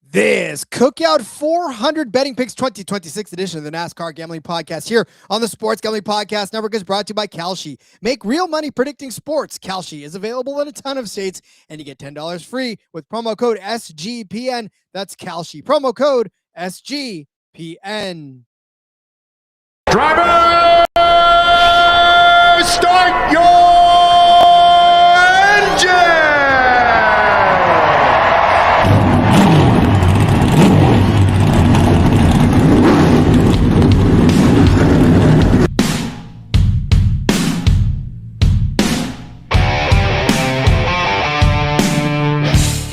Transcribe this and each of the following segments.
This Cookout 400 Betting Picks 2026 edition of the NASCAR Gambling Podcast here on the Sports Gambling Podcast Network is brought to you by Kalshi. Make real money predicting sports. Kalshi is available in a ton of states, and you get $10 free with promo code SGPN. That's Kalshi. Promo code SGPN. Driver, start your engine!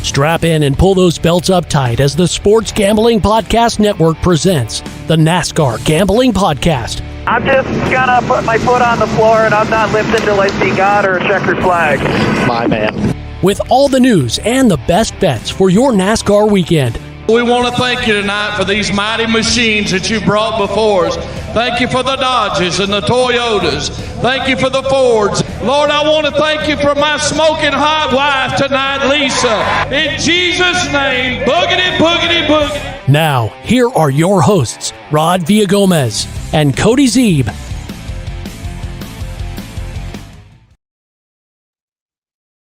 Strap in and pull those belts up tight as the Sports Gambling Podcast Network presents the NASCAR Gambling Podcast. I'm just gonna put my foot on the floor and I'm not lifting till I see God or a checkered flag. My man. With all the news and the best bets for your NASCAR weekend. We want to thank you tonight for these mighty machines that you brought before us. Thank you for the Dodges and the Toyotas. Thank you for the Fords. Lord, I want to thank you for my smoking hot wife tonight, Lisa. In Jesus' name, boogity, boogity, boogity. Now, here are your hosts, Rod Villagomez and Cody Zeeb.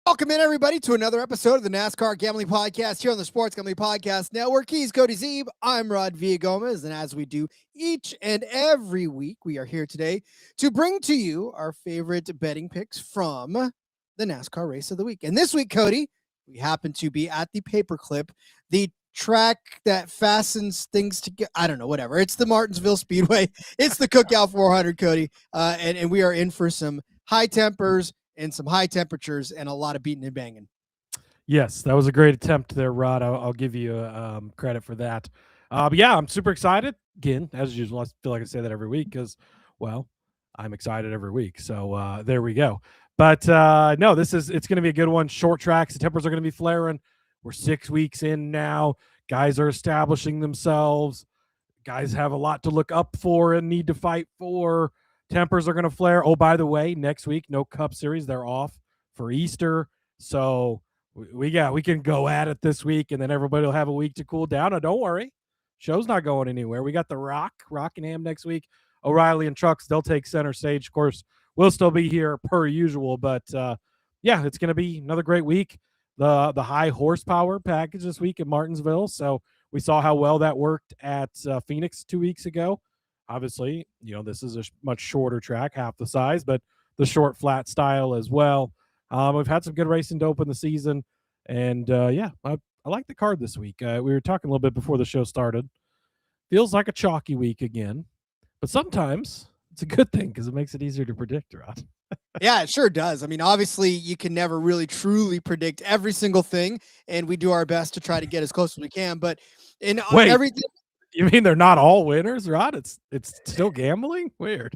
Welcome in, everybody, to another episode of the NASCAR Gambling Podcast here on the Sports Gambling Podcast Network. He's Cody Zeeb. I'm Rod Villagomez, and as we do each and every week, we are here today to bring to you our favorite betting picks from the NASCAR race of the week. And this week, Cody, we happen to be at the Paperclip, the track that fastens things together. I don't know, whatever. It's the Martinsville Speedway. It's the Cookout 400, Cody, and we are in for some high tempers and some high temperatures and a lot of beating and banging. Yes, that was a great attempt there, Rod. I'll give you credit for that. But yeah, I'm super excited. Again, as usual, I feel like I say that every week because, well, I'm excited every week. So there we go. But no, it's going to be a good one. Short tracks. The tempers are going to be flaring. We're 6 weeks in now. Guys are establishing themselves. Guys have a lot to look up for and need to fight for. Tempers are going to flare. Oh, by the way, next week, no Cup Series. They're off for Easter. So we can go at it this week, and then everybody will have a week to cool down. Oh, don't worry. Show's not going anywhere. We got the Rockingham next week. O'Reilly and Trucks, they'll take center stage. Of course, we'll still be here per usual. But, yeah, it's going to be another great week. The high horsepower package this week at Martinsville. So we saw how well that worked at Phoenix 2 weeks ago. Obviously, this is a much shorter track, half the size, but the short, flat style as well. We've had some good racing to open the season, and yeah, I like the card this week. We were talking a little bit before the show started. Feels like a chalky week again, but sometimes it's a good thing because it makes it easier to predict, Rod. Yeah, it sure does. I mean, obviously, you can never really truly predict every single thing, and we do our best to try to get as close as we can. But in everything. You mean they're not all winners, Rod? It's still gambling? Weird.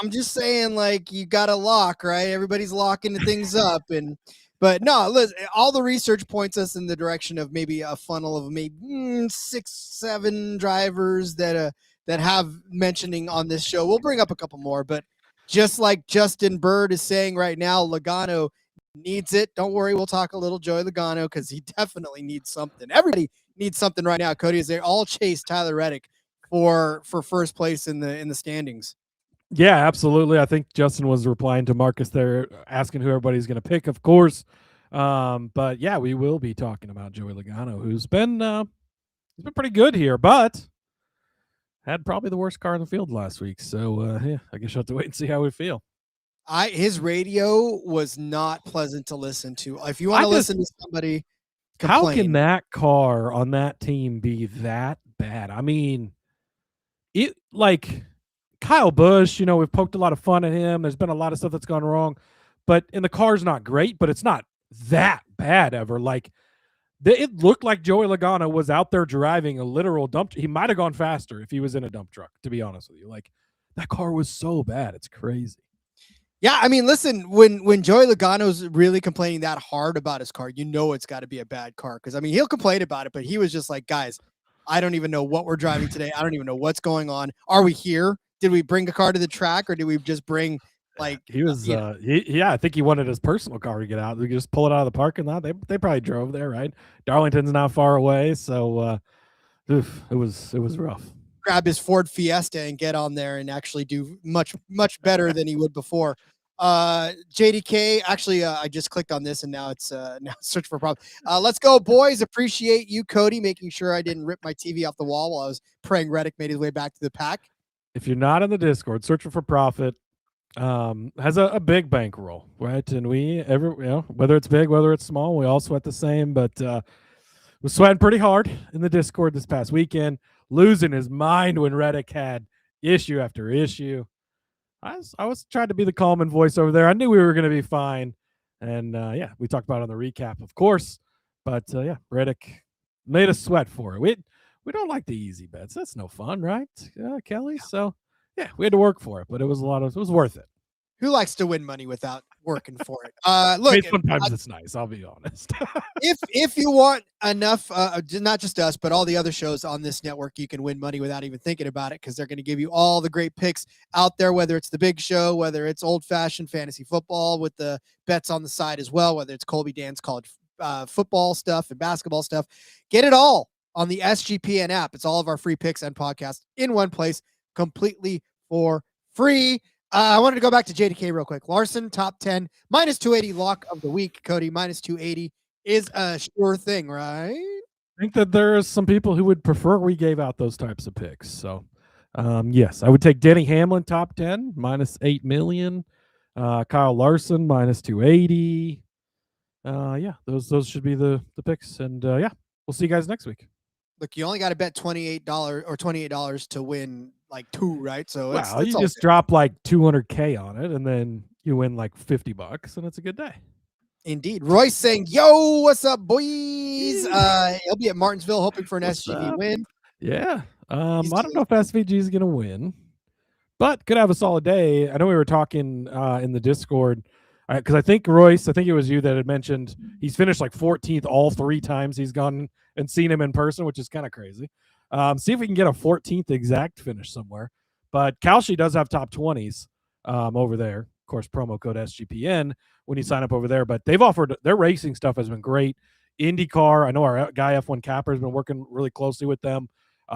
I'm just saying, like, you got to lock, right? Everybody's locking things up. But no, listen, all the research points us in the direction of maybe a funnel of maybe 6, 7 drivers that have mentioning on this show. We'll bring up a couple more, but just like Justin Bird is saying right now, Logano needs it. Don't worry, we'll talk a little Joey Logano because he definitely needs something. Everybody needs something right now, Cody, as they all chase Tyler Reddick for first place in the standings. Yeah, absolutely. I think Justin was replying to Marcus there, asking who everybody's going to pick, of course. But yeah, we will be talking about Joey Logano, who's been pretty good here, but had probably the worst car in the field last week. So yeah, I guess you'll have to wait and see how we feel. His radio was not pleasant to listen to. If you want to listen to somebody complain. How can that car on that team be that bad? I mean, it like Kyle Busch, we've poked a lot of fun at him. There's been a lot of stuff that's gone wrong, and the car's not great, but it's not that bad ever. Like It looked like Joey Logano was out there driving a literal dump. He might have gone faster if he was in a dump truck, to be honest with you. Like, that car was so bad. It's crazy. Yeah, I mean, listen, when Joey Logano's really complaining that hard about his car, you know it's got to be a bad car. Because, I mean, he'll complain about it, but he was just like, guys, I don't even know what we're driving today. I don't even know what's going on. Are we here? Did we bring a car to the track, or did we just bring, like... He was, I think he wanted his personal car to get out. We could just pull it out of the parking lot. They probably drove there, right? Darlington's not far away, so it was rough. Grab his Ford Fiesta and get on there and actually do much better than he would before. JDK, actually, I just clicked on this and now it's now search for a problem. Let's go, boys. Appreciate you, Cody, making sure I didn't rip my TV off the wall while I was praying Reddick made his way back to the pack. If you're not in the Discord, Searching for Profit has a big bankroll, right? And whether it's big, whether it's small, we all sweat the same, but was sweating pretty hard in the Discord this past weekend, losing his mind when Reddick had issue after issue. I was trying to be the calming voice over there. I knew we were going to be fine. And, we talked about it on the recap, of course. But, Reddick made us sweat for it. We don't like the easy bets. That's no fun, right, Kelly? So, we had to work for it. But it was worth it. Who likes to win money without working for it? Look, sometimes it's nice. I'll be honest. if you want enough, not just us, but all the other shows on this network, you can win money without even thinking about it because they're going to give you all the great picks out there, whether it's the big show, whether it's old-fashioned fantasy football with the bets on the side as well, whether it's Colby Dan's college football stuff and basketball stuff. Get it all on the SGPN app. It's all of our free picks and podcasts in one place, completely for free. I wanted to go back to JDK real quick. Larson, top 10, minus 280 lock of the week. Cody, minus 280 is a sure thing, right? I think that there are some people who would prefer we gave out those types of picks. So, yes, I would take Denny Hamlin, top 10, minus 8 million. Kyle Larson, minus 280. Those should be the picks. And, we'll see you guys next week. Look, you only got to bet $28 to win like 2, right? So you just drop like $200K on it, and then you win like $50, and it's a good day. Indeed. Royce saying, "Yo, what's up, boys?" He'll be at Martinsville hoping for an SGV win. Yeah. I don't know if SVG is going to win, but could have a solid day. I know we were talking in the Discord because I think Royce, it was you that had mentioned he's finished like 14th all 3 times he's gone and seen him in person, which is kind of crazy. See if we can get a 14th exact finish somewhere. But Kalshi does have top 20s over there. Of course, promo code SGPN when you sign up over there. But they've offered their racing stuff has been great. IndyCar, I know our guy F1 Capper has been working really closely with them.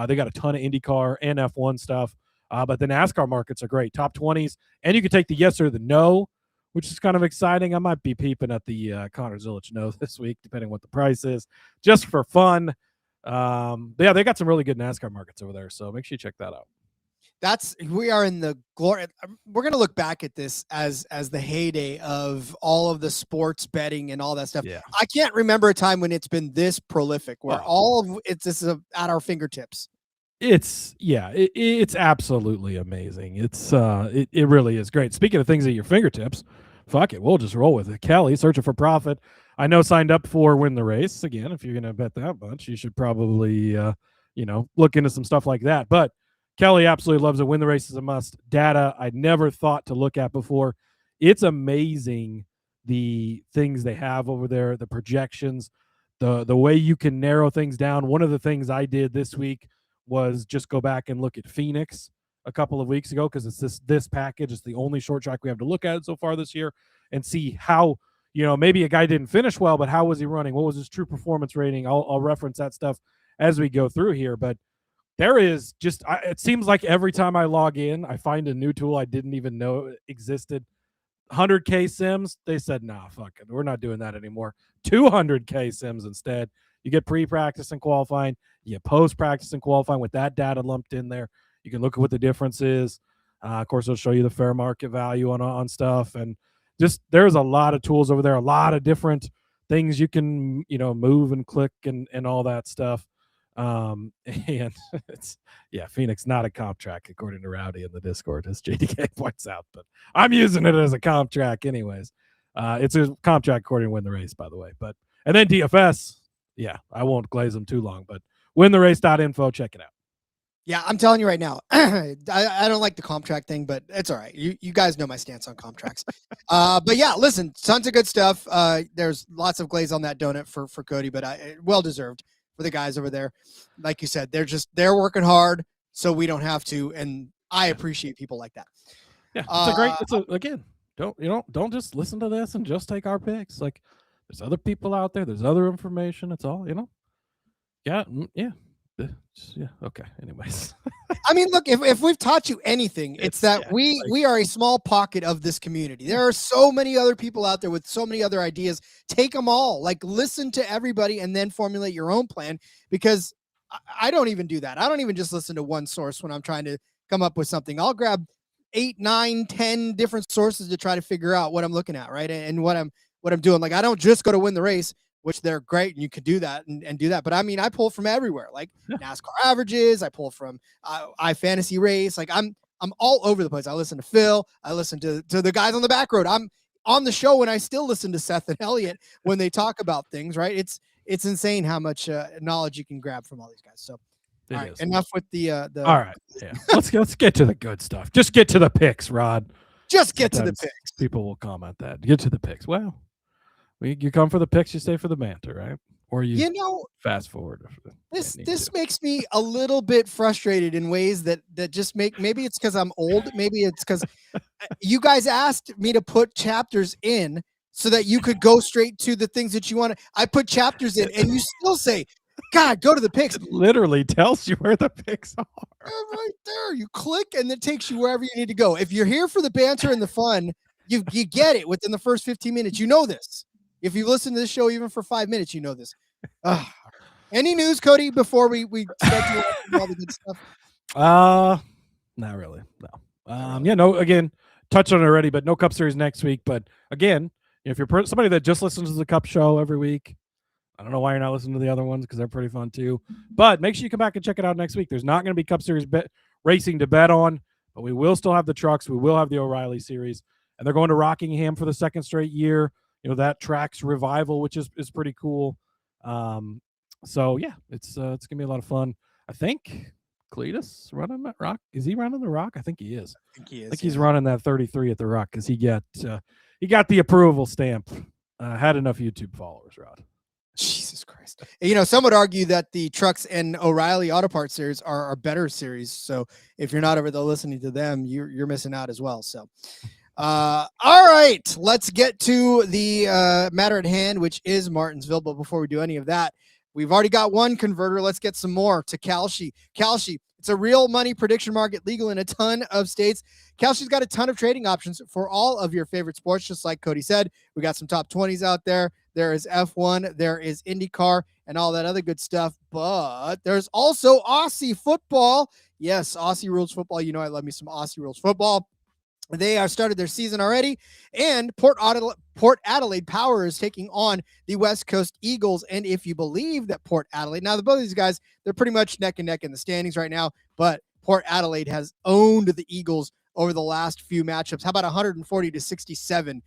They got a ton of IndyCar and F1 stuff. But the NASCAR markets are great. Top 20s. And you can take the yes or the no, which is kind of exciting. I might be peeping at the Connor Zilich no this week, depending on what the price is, just for fun. They got some really good NASCAR markets over there, so make sure you check that out. We are in the glory. We're going to look back at this as the heyday of all of the sports betting and all that stuff. Yeah. I can't remember a time when it's been this prolific, where all of this is at our fingertips. It's absolutely amazing. It really is great. Speaking of things at your fingertips, fuck it, we'll just roll with it. Kelly, Searching for Profit. I know signed up for Win the Race. Again, if you're going to bet that much, you should probably, look into some stuff like that. But Kelly absolutely loves it. Win the Race is a must. Data I'd never thought to look at before. It's amazing the things they have over there, the projections, the way you can narrow things down. One of the things I did this week was just go back and look at Phoenix a couple of weeks ago because it's this package. It's the only short track we have to look at so far this year and see how, maybe a guy didn't finish well, but how was he running? What was his true performance rating? I'll reference that stuff as we go through here. But there is just, it seems like every time I log in, I find a new tool I didn't even know existed. 100K sims, they said, nah, fuck it. We're not doing that anymore. 200K sims instead. You get pre-practice and qualifying. You get post-practice and qualifying with that data lumped in there. You can look at what the difference is. Of course, it'll show you the fair market value on stuff. And just there's a lot of tools over there, a lot of different things you can, move and click and all that stuff. And it's, Phoenix, not a comp track, according to Rowdy in the Discord, as JDK points out. But I'm using it as a comp track anyways. It's a comp track according to Win the Race, by the way. And then DFS, yeah, I won't glaze them too long, but wintherace.info, check it out. Yeah, I'm telling you right now, I don't like the comp track thing, but it's all right. You guys know my stance on comp tracks. But yeah, listen, tons of good stuff. There's lots of glaze on that donut for Cody, but well deserved for the guys over there. Like you said, they're working hard, so we don't have to, and I appreciate people like that. Yeah, again, don't just listen to this and just take our picks. Like, there's other people out there. There's other information. It's all, Yeah. Okay. Anyways, I mean, look, if we've taught you anything, it's that we are a small pocket of this community. There are so many other people out there with so many other ideas. Take them all. Like, listen to everybody and then formulate your own plan, because I don't even do that. I don't even just listen to one source when I'm trying to come up with something. I'll grab 8, 9, 10 different sources to try to figure out what I'm looking at, right? And what I'm doing. Like, I don't just go to Win the Race, which they're great, and you could do that and do that. But I mean, I pull from everywhere, like NASCAR averages. I pull from iFantasy Race. Like, I'm all over the place. I listen to Phil. I listen to the guys on the back road. I'm on the show and I still listen to Seth and Elliott when they talk about things, right? It's insane how much knowledge you can grab from all these guys. So, all right, enough with the. All right, yeah. let's get to the good stuff. Just get to the picks, Rod. Just get to the picks. People will comment that. Get to the picks. Well, you come for the picks, you stay for the banter, right? Or you fast forward. This makes me a little bit frustrated in ways that just maybe it's because I'm old. Maybe it's because you guys asked me to put chapters in so that you could go straight to the things that you want to. I put chapters in, and you still say, God, go to the picks. It literally tells you where the picks are. They're right there. You click, and it takes you wherever you need to go. If you're here for the banter and the fun, you get it within the first 15 minutes. You know this. If you listen to this show even for 5 minutes, you know this. Any news, Cody, before we start to all the good stuff? Not really. No. Again, touched on it already, but no Cup Series next week. But again, if you're somebody that just listens to the Cup show every week, I don't know why you're not listening to the other ones, because they're pretty fun too. But make sure you come back and check it out next week. There's not going to be Cup Series racing to bet on, but we will still have the trucks. We will have the O'Reilly Series, and they're going to Rockingham for the second straight year. That track's revival, which is pretty cool. So yeah, it's gonna be a lot of fun. I think Cletus running that Rock. Is he running the Rock? I think he is. I think he's running that 33 at the Rock, because he got the approval stamp. Had enough YouTube followers, Rod. Jesus Christ. Some would argue that the Trucks and O'Reilly Auto Parts series are better series. So if you're not over there listening to them, you're missing out as well. So. All right, let's get to the matter at hand, which is Martinsville. But before we do any of that, we've already got one converter. Let's get some more to Kalshi. Kalshi, it's a real money prediction market, legal in a ton of states. Kalshi's got a ton of trading options for all of your favorite sports. Just like Cody said, we got some top 20s out there. There is F1, there is IndyCar, and all that other good stuff. But there's also Aussie football. Yes, Aussie rules football. I love me some Aussie rules football. They are started their season already, and Port Adelaide Power is taking on the West Coast Eagles. And if you believe that Port Adelaide, now both of these guys, they're pretty much neck and neck in the standings right now, but Port Adelaide has owned the Eagles over the last few matchups. How about 140-67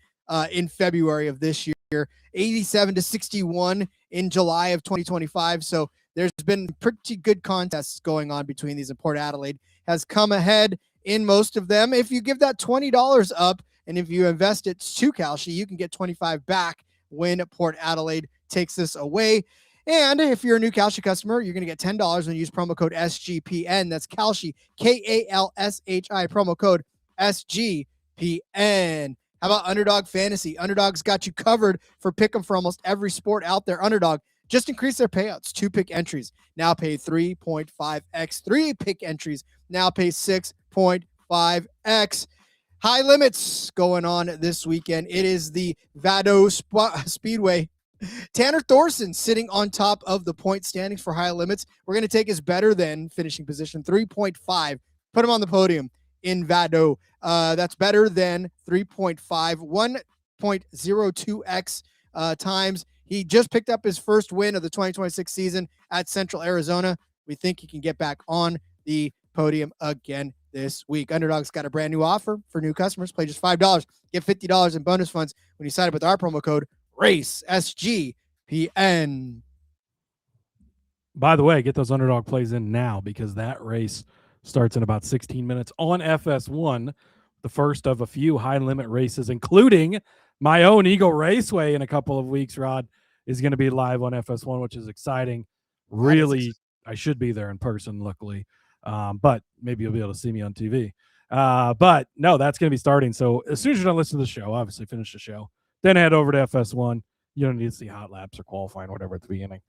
in February of this year, 87-61 in July of 2025. So there's been pretty good contests going on between these, and Port Adelaide has come ahead in most of them. If you give that $20 up, and if you invest it to Kalshi, you can get $25 back when Port Adelaide takes this away. And if you're a new Kalshi customer, you're going to get $10 when you use promo code SGPN. That's Kalshi, Kalshi, promo code SGPN. How about Underdog Fantasy? Underdog's got you covered for pick'em for almost every sport out there. Underdog just increased their payouts. 2 pick entries now pay 3.5x. 3 pick entries now pay 6.5x. High limits going on this weekend. It is the Vado Speedway. Tanner Thorson sitting on top of the point standings for high limits. We're going to take his better than finishing position, 3.5. Put him on the podium in Vado. That's better than 3.5, 1.02x times. He just picked up his first win of the 2026 season at Central Arizona. We think he can get back on the podium again this week. Underdog's got a brand new offer for new customers. Play just $5. Get $50 in bonus funds when you sign up with our promo code RACE, SGPN. By the way, get those underdog plays in now because that race starts in about 16 minutes on FS1, the first of a few high-limit races, including my own Eagle Raceway in a couple of weeks, Rod, is going to be live on FS1, which is exciting. Really, I should be there in person, luckily, but maybe you'll be able to see me on TV. But no, that's going to be starting. So as soon as you're done listening to the show, obviously finish the show, then head over to FS1. You don't need to see hot laps or qualifying or whatever at the beginning.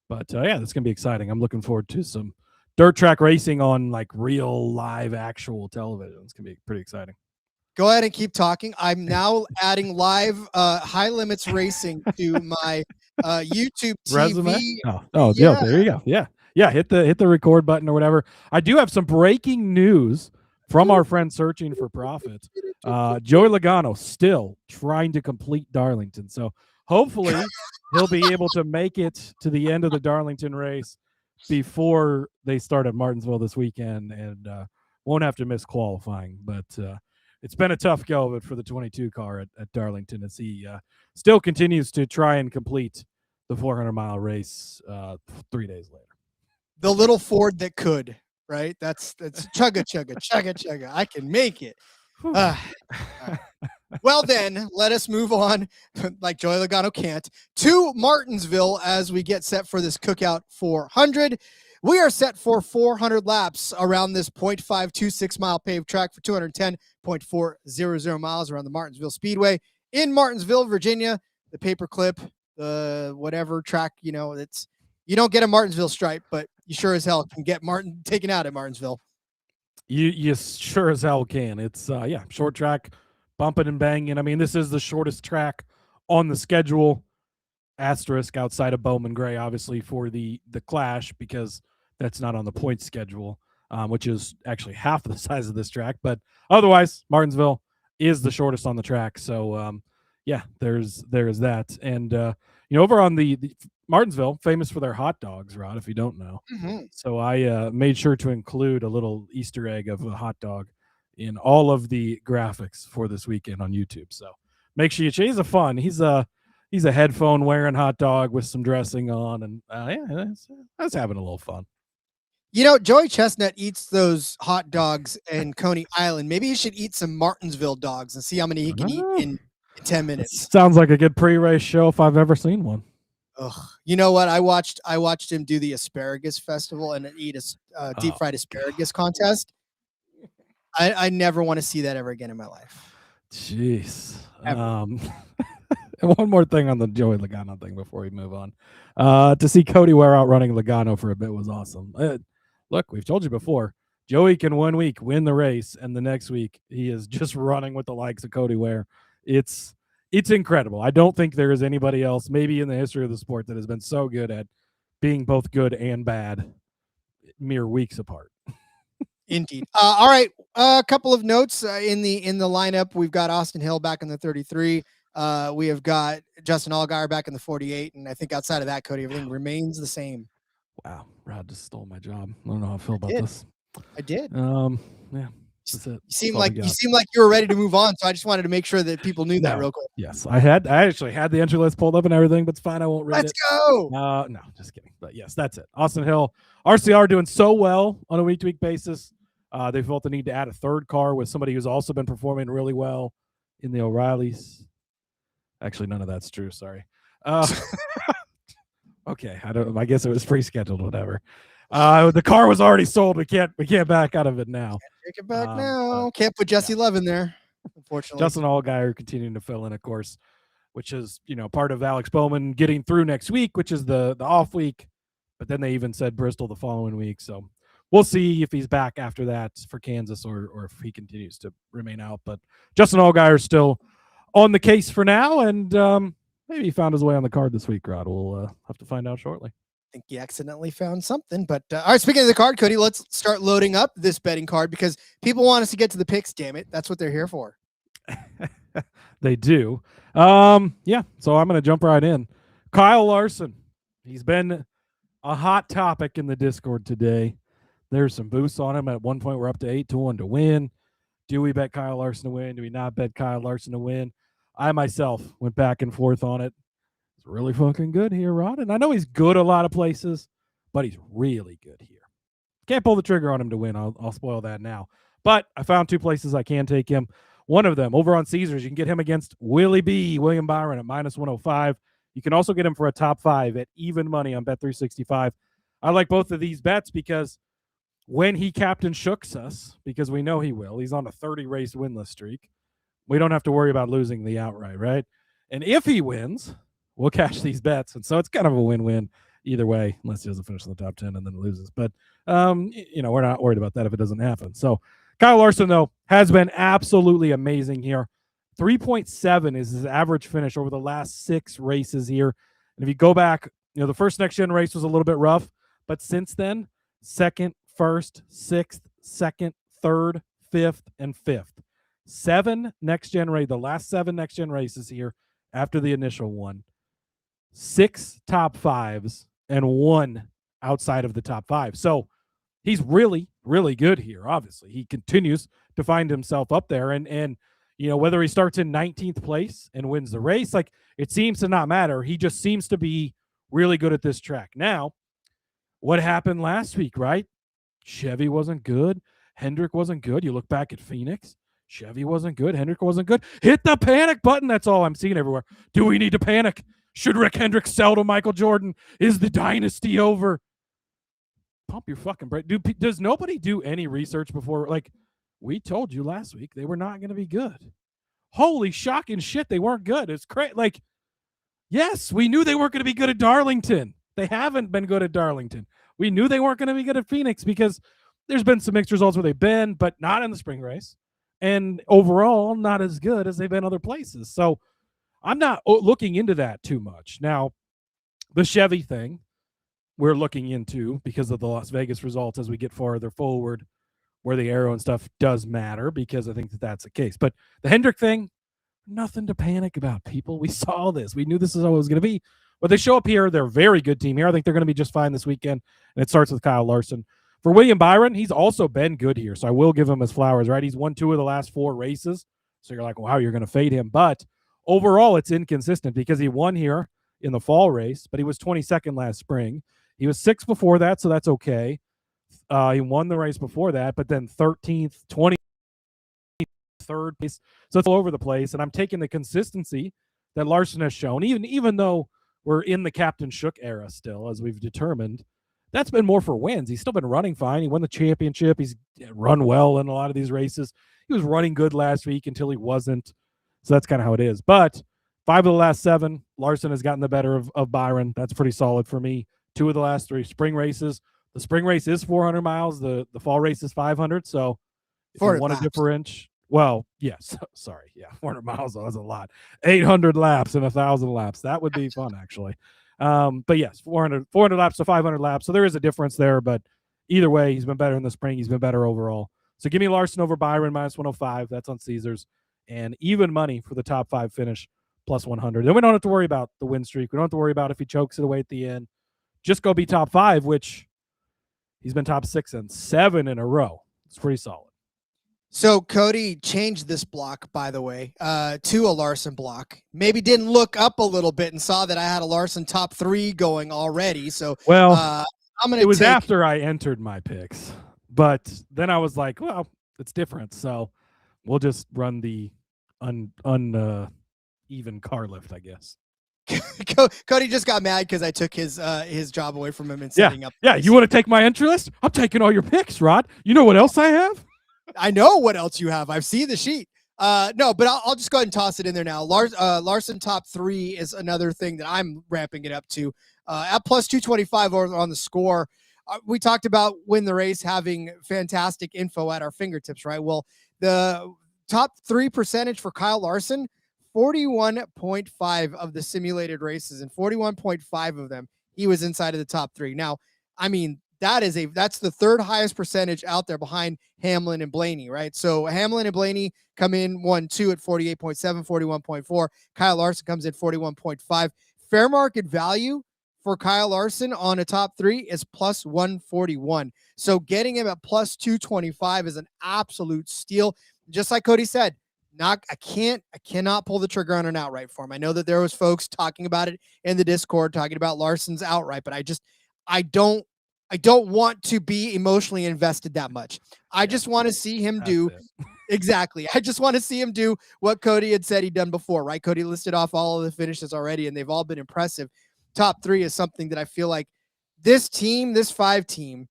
But yeah, that's going to be exciting. I'm looking forward to some dirt track racing on like real live actual television. It's going to be pretty exciting. Go ahead and keep talking. I'm now adding live high limits racing to my YouTube TV. Resume? Yeah, there you go. Yeah. Hit the record button or whatever. I do have some breaking news from our friend Searching for Profit. Joey Logano still trying to complete Darlington. So hopefully he'll be able to make it to the end of the Darlington race before they start at Martinsville this weekend and won't have to miss qualifying. But it's been a tough go of it for the 22 car at Darlington as he still continues to try and complete the 400-mile race 3 days later. The little Ford that could, right? That's chugga, chugga, chugga, chugga. I can make it. Well, then, let us move on, like Joey Logano can't, to Martinsville as we get set for this Cookout 400. We are set for 400 laps around this 0.526-mile paved track for 210.400 miles around the Martinsville Speedway in Martinsville, Virginia. The paperclip, the whatever track, it's you don't get a Martinsville stripe, but you sure as hell can get Martin taken out at Martinsville. You sure as hell can. It's short track, bumping and banging. I mean, this is the shortest track on the schedule. Asterisk outside of Bowman Gray, obviously, for the Clash, because that's not on the points schedule, which is actually half the size of this track. But otherwise, Martinsville is the shortest on the track. So, there's that. And, over on the Martinsville, famous for their hot dogs, Rod, if you don't know. Mm-hmm. So I made sure to include a little Easter egg of a hot dog in all of the graphics for this weekend on YouTube. So make sure you check. He's a fun. He's a headphone wearing hot dog with some dressing on, and I was having a little fun. Joey Chestnut eats those hot dogs in Coney Island. Maybe he should eat some Martinsville dogs and see how many he can eat in 10 minutes. Sounds like a good pre-race show if I've ever seen one. Ugh. You know what? I watched him do the asparagus festival and eat a deep fried asparagus contest. I never want to see that ever again in my life. Jeez. One more thing on the Joey Logano thing before we move on. To see Cody Ware out running Logano for a bit was awesome. Look, we've told you before, Joey can 1 week win the race, and the next week he is just running with the likes of Cody Ware. It's incredible. I don't think there is anybody else, maybe in the history of the sport, that has been so good at being both good and bad mere weeks apart. Indeed. All right. A couple of notes in the lineup. We've got Austin Hill back in the 33. We have got Justin Allgaier back in the 48. And I think outside of that, Cody, everything remains the same. Wow. Rod just stole my job. I don't know how I feel about this. I did. Yeah. That's it. You seem like you were ready to move on, so I just wanted to make sure that people knew that real quick. Yes, I actually had the entry list pulled up and everything, but it's fine. I won't read Let's go. No, just kidding. But yes, that's it. Austin Hill, RCR doing so well on a week-to-week basis. They felt the need to add a third car with somebody who's also been performing really well in the O'Reillys. Actually, none of that's true. Sorry. Okay, I guess it was pre-scheduled. Whatever. The car was already sold. We can't back out of it now. Take it back now. Can't put Jesse Love in there, unfortunately. Justin Allgaier continuing to fill in, of course, which is part of Alex Bowman getting through next week, which is the off week. But then they even said Bristol the following week. So we'll see if he's back after that for Kansas or if he continues to remain out. But Justin Allgaier is still on the case for now, and maybe he found his way on the card this week, Rod. We'll have to find out shortly. I think he accidentally found something, but all right, speaking of the card, Cody, let's start loading up this betting card because people want us to get to the picks. Damn it. That's what they're here for. They do. So I'm going to jump right in. Kyle Larson. He's been a hot topic in the Discord today. There's some boosts on him. At one point, we're up to 8-1 to win. Do we bet Kyle Larson to win? Do we not bet Kyle Larson to win? I myself went back and forth on it. Really fucking good here, Rod. And I know he's good a lot of places, but he's really good here. Can't pull the trigger on him to win. I'll spoil that now. But I found 2 places I can take him. One of them, over on Caesars, you can get him against Willie B, William Byron, at -105. You can also get him for a top 5 at even money on Bet365. I like both of these bets because when he Captain Shooks us, because we know he will, he's on a 30-race winless streak. We don't have to worry about losing the outright, right? And if he wins, we'll cash these bets. And so it's kind of a win-win either way, unless he doesn't finish in the top 10 and then loses. But, we're not worried about that if it doesn't happen. So Kyle Larson, though, has been absolutely amazing here. 3.7 is his average finish over the last 6 races here. And if you go back, the first next-gen race was a little bit rough, but since then, 2nd, 1st, 6th, 2nd, 3rd, 5th, and 5th. 7 next-gen race, the last 7 next-gen races here after the initial one. 6 top 5s and 1 outside of the top 5. So he's really, really good here, obviously. He continues to find himself up there. And whether he starts in 19th place and wins the race, like, it seems to not matter. He just seems to be really good at this track. Now, what happened last week, right? Chevy wasn't good. Hendrick wasn't good. You look back at Phoenix. Chevy wasn't good. Hendrick wasn't good. Hit the panic button. That's all I'm seeing everywhere. Do we need to panic? Should Rick Hendrick sell to Michael Jordan? Is the dynasty over? Pump your fucking brake. Does nobody do any research before? Like, we told you last week they were not going to be good. Holy shocking shit, they weren't good. It's crazy. Like, yes, we knew they weren't going to be good at Darlington. They haven't been good at Darlington. We knew they weren't going to be good at Phoenix because there's been some mixed results where they've been, but not in the spring race. And overall, not as good as they've been other places. So I'm not looking into that too much. Now, the Chevy thing we're looking into because of the Las Vegas results as we get farther forward, where the arrow and stuff does matter, because I think that that's the case. But the Hendrick thing, nothing to panic about, people. We saw this. We knew this is how it was going to be. But they show up here. They're a very good team here. I think they're going to be just fine this weekend. And it starts with Kyle Larson. For William Byron, he's also been good here. So I will give him his flowers, right? He's won 2 of the last 4 races. So you're like, wow, you're going to fade him. But overall, it's inconsistent because he won here in the fall race, but he was 22nd last spring. He was 6th before that, so that's okay. He won the race before that, but then 13th, 23rd place. So it's all over the place. And I'm taking the consistency that Larson has shown, even though we're in the Captain Shook era still, as we've determined. That's been more for wins. He's still been running fine. He won the championship. He's run well in a lot of these races. He was running good last week until he wasn't. So that's kind of how it is. But 5 of the last 7, Larson has gotten the better of Byron. That's pretty solid for me. 2 of the last 3 spring races. The spring race is 400 miles. The fall race is 500. So if you want to differentiate, well, yes. Sorry. Yeah. 400 miles. That's a lot. 800 laps and 1,000 laps. That would be fun, actually. But yes, 400 laps to 500 laps. So there is a difference there, but either way, he's been better in the spring. He's been better overall. So give me Larson over Byron -105. That's on Caesars, and even money for the top 5 finish +100. Then we don't have to worry about the win streak. We don't have to worry about if he chokes it away at the end. Just go be top 5, which he's been top 6 and 7 in a row. It's pretty solid. So Cody changed this block, by the way, to a Larson block. Maybe didn't look up a little bit and saw that I had a Larson top 3 going already. So I'm gonna. It was after I entered my picks, but then I was like, well, it's different, so we'll just run the even car lift, I guess. Cody just got mad because I took his job away from him and setting up. Yeah, you want to take my entry list? I'm taking all your picks, Rod. You know what else I have? I know what else you have. I've seen the sheet. No, but I'll just go ahead and toss it in there now. Larson top 3 is another thing that I'm ramping it up to at +225 on the score. We talked about Win the Race having fantastic info at our fingertips, right? Well, the top 3 percentage for Kyle Larson, 41.5 of the simulated races, and 41.5 of them he was inside of the top 3. Now, I mean, that's the 3rd highest percentage out there behind Hamlin and Blaney, right? So Hamlin and Blaney come in 1-2 at 48.7, 41.4. Kyle Larson comes in 41.5. Fair market value for Kyle Larson on a top 3 is +141. So getting him at +225 is an absolute steal. Just like Cody said, I cannot pull the trigger on an outright for him. I know that there was folks talking about it in the Discord, talking about Larson's outright, but I don't I don't want to be emotionally invested that much. I just want to see him do exactly. I just want to see him do what Cody had said he'd done before, right? Cody listed off all of the finishes already, and they've all been impressive. Top 3 is something that I feel like this team, this 5 team,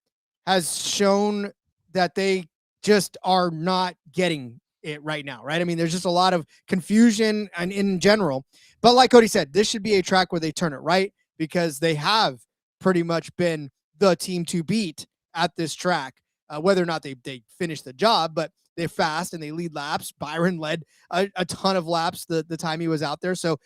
has shown that they just are not getting it right now, right? I mean, there's just a lot of confusion and in general. But like Cody said, this should be a track where they turn it right, because they have pretty much been the team to beat at this track, whether or not they finish the job, but they're fast and they lead laps. Byron led a ton of laps the time he was out there. So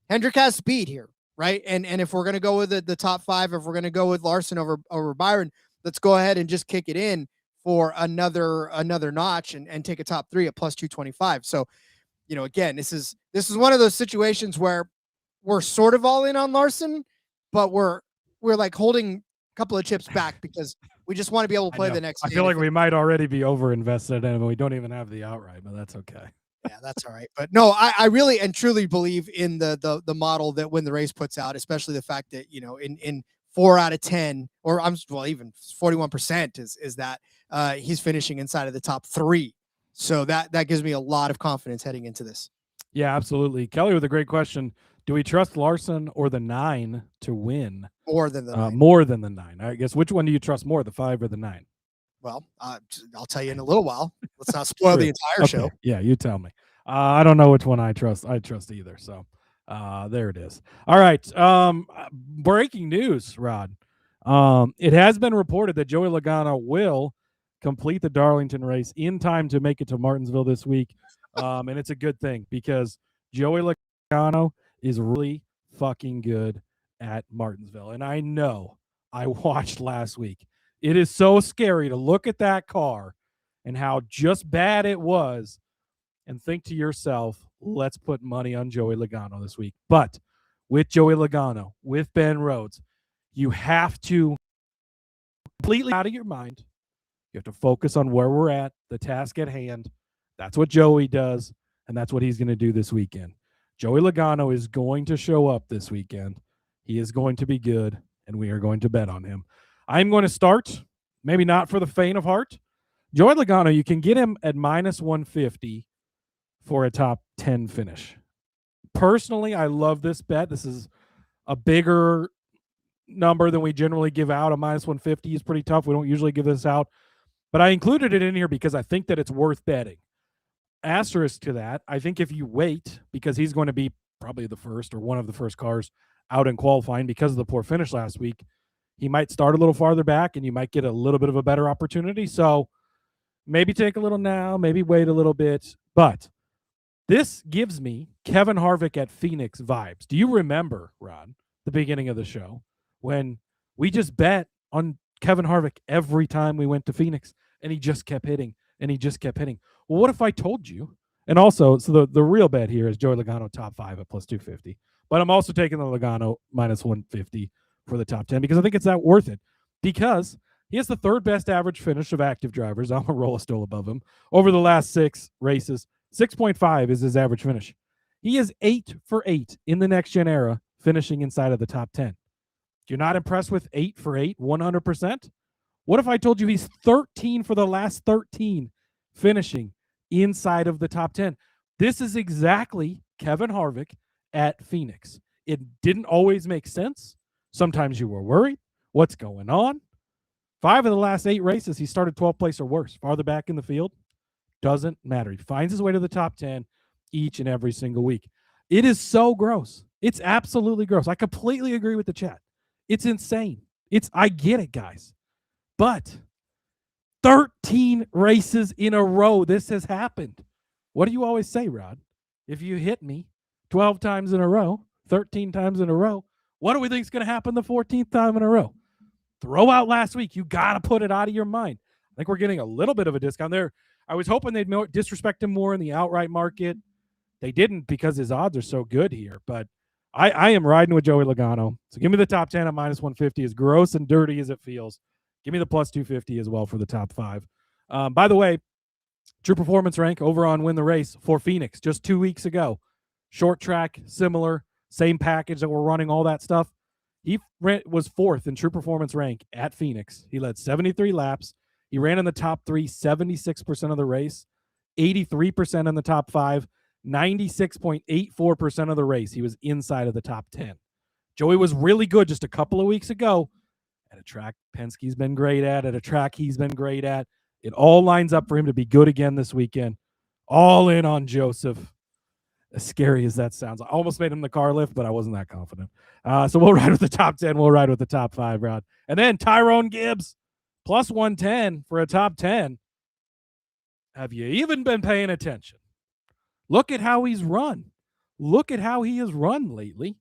Hendrick has speed here, right? And if we're going to go with the top 5, if we're going to go with Larson over Byron, let's go ahead and just kick it in for another notch and take a top 3 at plus 225. So, again, this is one of those situations where we're sort of all in on Larson, but we're like holding couple of chips back because we just want to be able to play the next game. I feel like we might already be over invested in him, and we don't even have the outright, but that's okay. Yeah, that's all right. But no, I really and truly believe in the model that Win the Race puts out, especially the fact that, in 4 out of 10, or even 41% is that he's finishing inside of the top 3. So that gives me a lot of confidence heading into this. Yeah, absolutely. Kelly with a great question. Do we trust Larson or the 9 to win? More than the 9. More than the 9. I guess, which one do you trust more, the 5 or the 9? Well, I'll tell you in a little while. Let's not spoil the entire show. Yeah, you tell me. I don't know which one I trust. I trust either. So there it is. All right. Breaking news, Rod. It has been reported that Joey Logano will complete the Darlington race in time to make it to Martinsville this week. And it's a good thing because Joey Logano is really fucking good at Martinsville. And I know I watched last week. It is so scary to look at that car and how just bad it was and think to yourself, let's put money on Joey Logano this week. But with Joey Logano, with Ben Rhodes, you have to completely out of your mind. You have to focus on where we're at, the task at hand. That's what Joey does, and that's what he's going to do this weekend. Joey Logano is going to show up this weekend. He is going to be good, and we are going to bet on him. I'm going to start, maybe not for the faint of heart. Joey Logano, you can get him at minus 150 for a top 10 finish. Personally, I love this bet. This is a bigger number than we generally give out. A minus 150 is pretty tough. We don't usually give this out. But I included it in here because I think that it's worth betting. Asterisk to that, I think if you wait, because he's going to be probably the first or one of the first cars out in qualifying because of the poor finish last week, he might start a little farther back and you might get a little bit of a better opportunity. So maybe take a little now, maybe wait a little bit. But this gives me Kevin Harvick at Phoenix vibes. Do you remember, Ron, the beginning of the show when we just bet on Kevin Harvick every time we went to Phoenix and he just kept hitting and he just kept hitting? Well, what if I told you? And also, so the real bet here is Joey Logano top 5 at plus 250. But I'm also taking the Logano minus 150 for the top 10 because I think it's that worth it. Because he has the 3rd best average finish of active drivers. Almirola still above him. Over the last 6 races, 6.5 is his average finish. He is 8 for 8 in the next gen era, finishing inside of the top 10. You're not impressed with 8 for 8, 100%? What if I told you he's 13 for the last 13, finishing inside of the top 10? This is exactly Kevin Harvick at Phoenix. It didn't always make sense. Sometimes you were worried. What's going on? 5 of the last 8 races, he started 12th place or worse. Farther back in the field, doesn't matter. He finds his way to the top 10 each and every single week. It is so gross. It's absolutely gross. I completely agree with the chat. It's insane. I get it, guys. But 13 races in a row, this has happened. What do you always say, Rod? If you hit me 12 times in a row, 13 times in a row, what do we think is going to happen the 14th time in a row? Throw out last week. You got to put it out of your mind. I think we're getting a little bit of a discount there. I was hoping they'd disrespect him more in the outright market. They didn't because his odds are so good here. But I am riding with Joey Logano. So give me the top 10 at minus 150, as gross and dirty as it feels. Give me the plus 250 as well for the top 5. By the way, True Performance Rank over on Win the Race for Phoenix just 2 weeks ago. Short track, similar, same package that we're running, all that stuff. He was 4th in true performance rank at Phoenix. He led 73 laps. He ran in the top 3 76% of the race, 83% in the top 5, 96.84% of the race. He was inside of the top 10. Joey was really good just a couple of weeks ago at a track Penske's been great at a track he's been great at. It all lines up for him to be good again this weekend. All in on Joseph. As scary as that sounds, I almost made him the car lift, but I wasn't that confident. So we'll ride with the top 10. We'll ride with the top 5, Rod. And then Tyrone Gibbs, plus 110 for a top 10. Have you even been paying attention? Look at how he's run. Look at how he has run lately.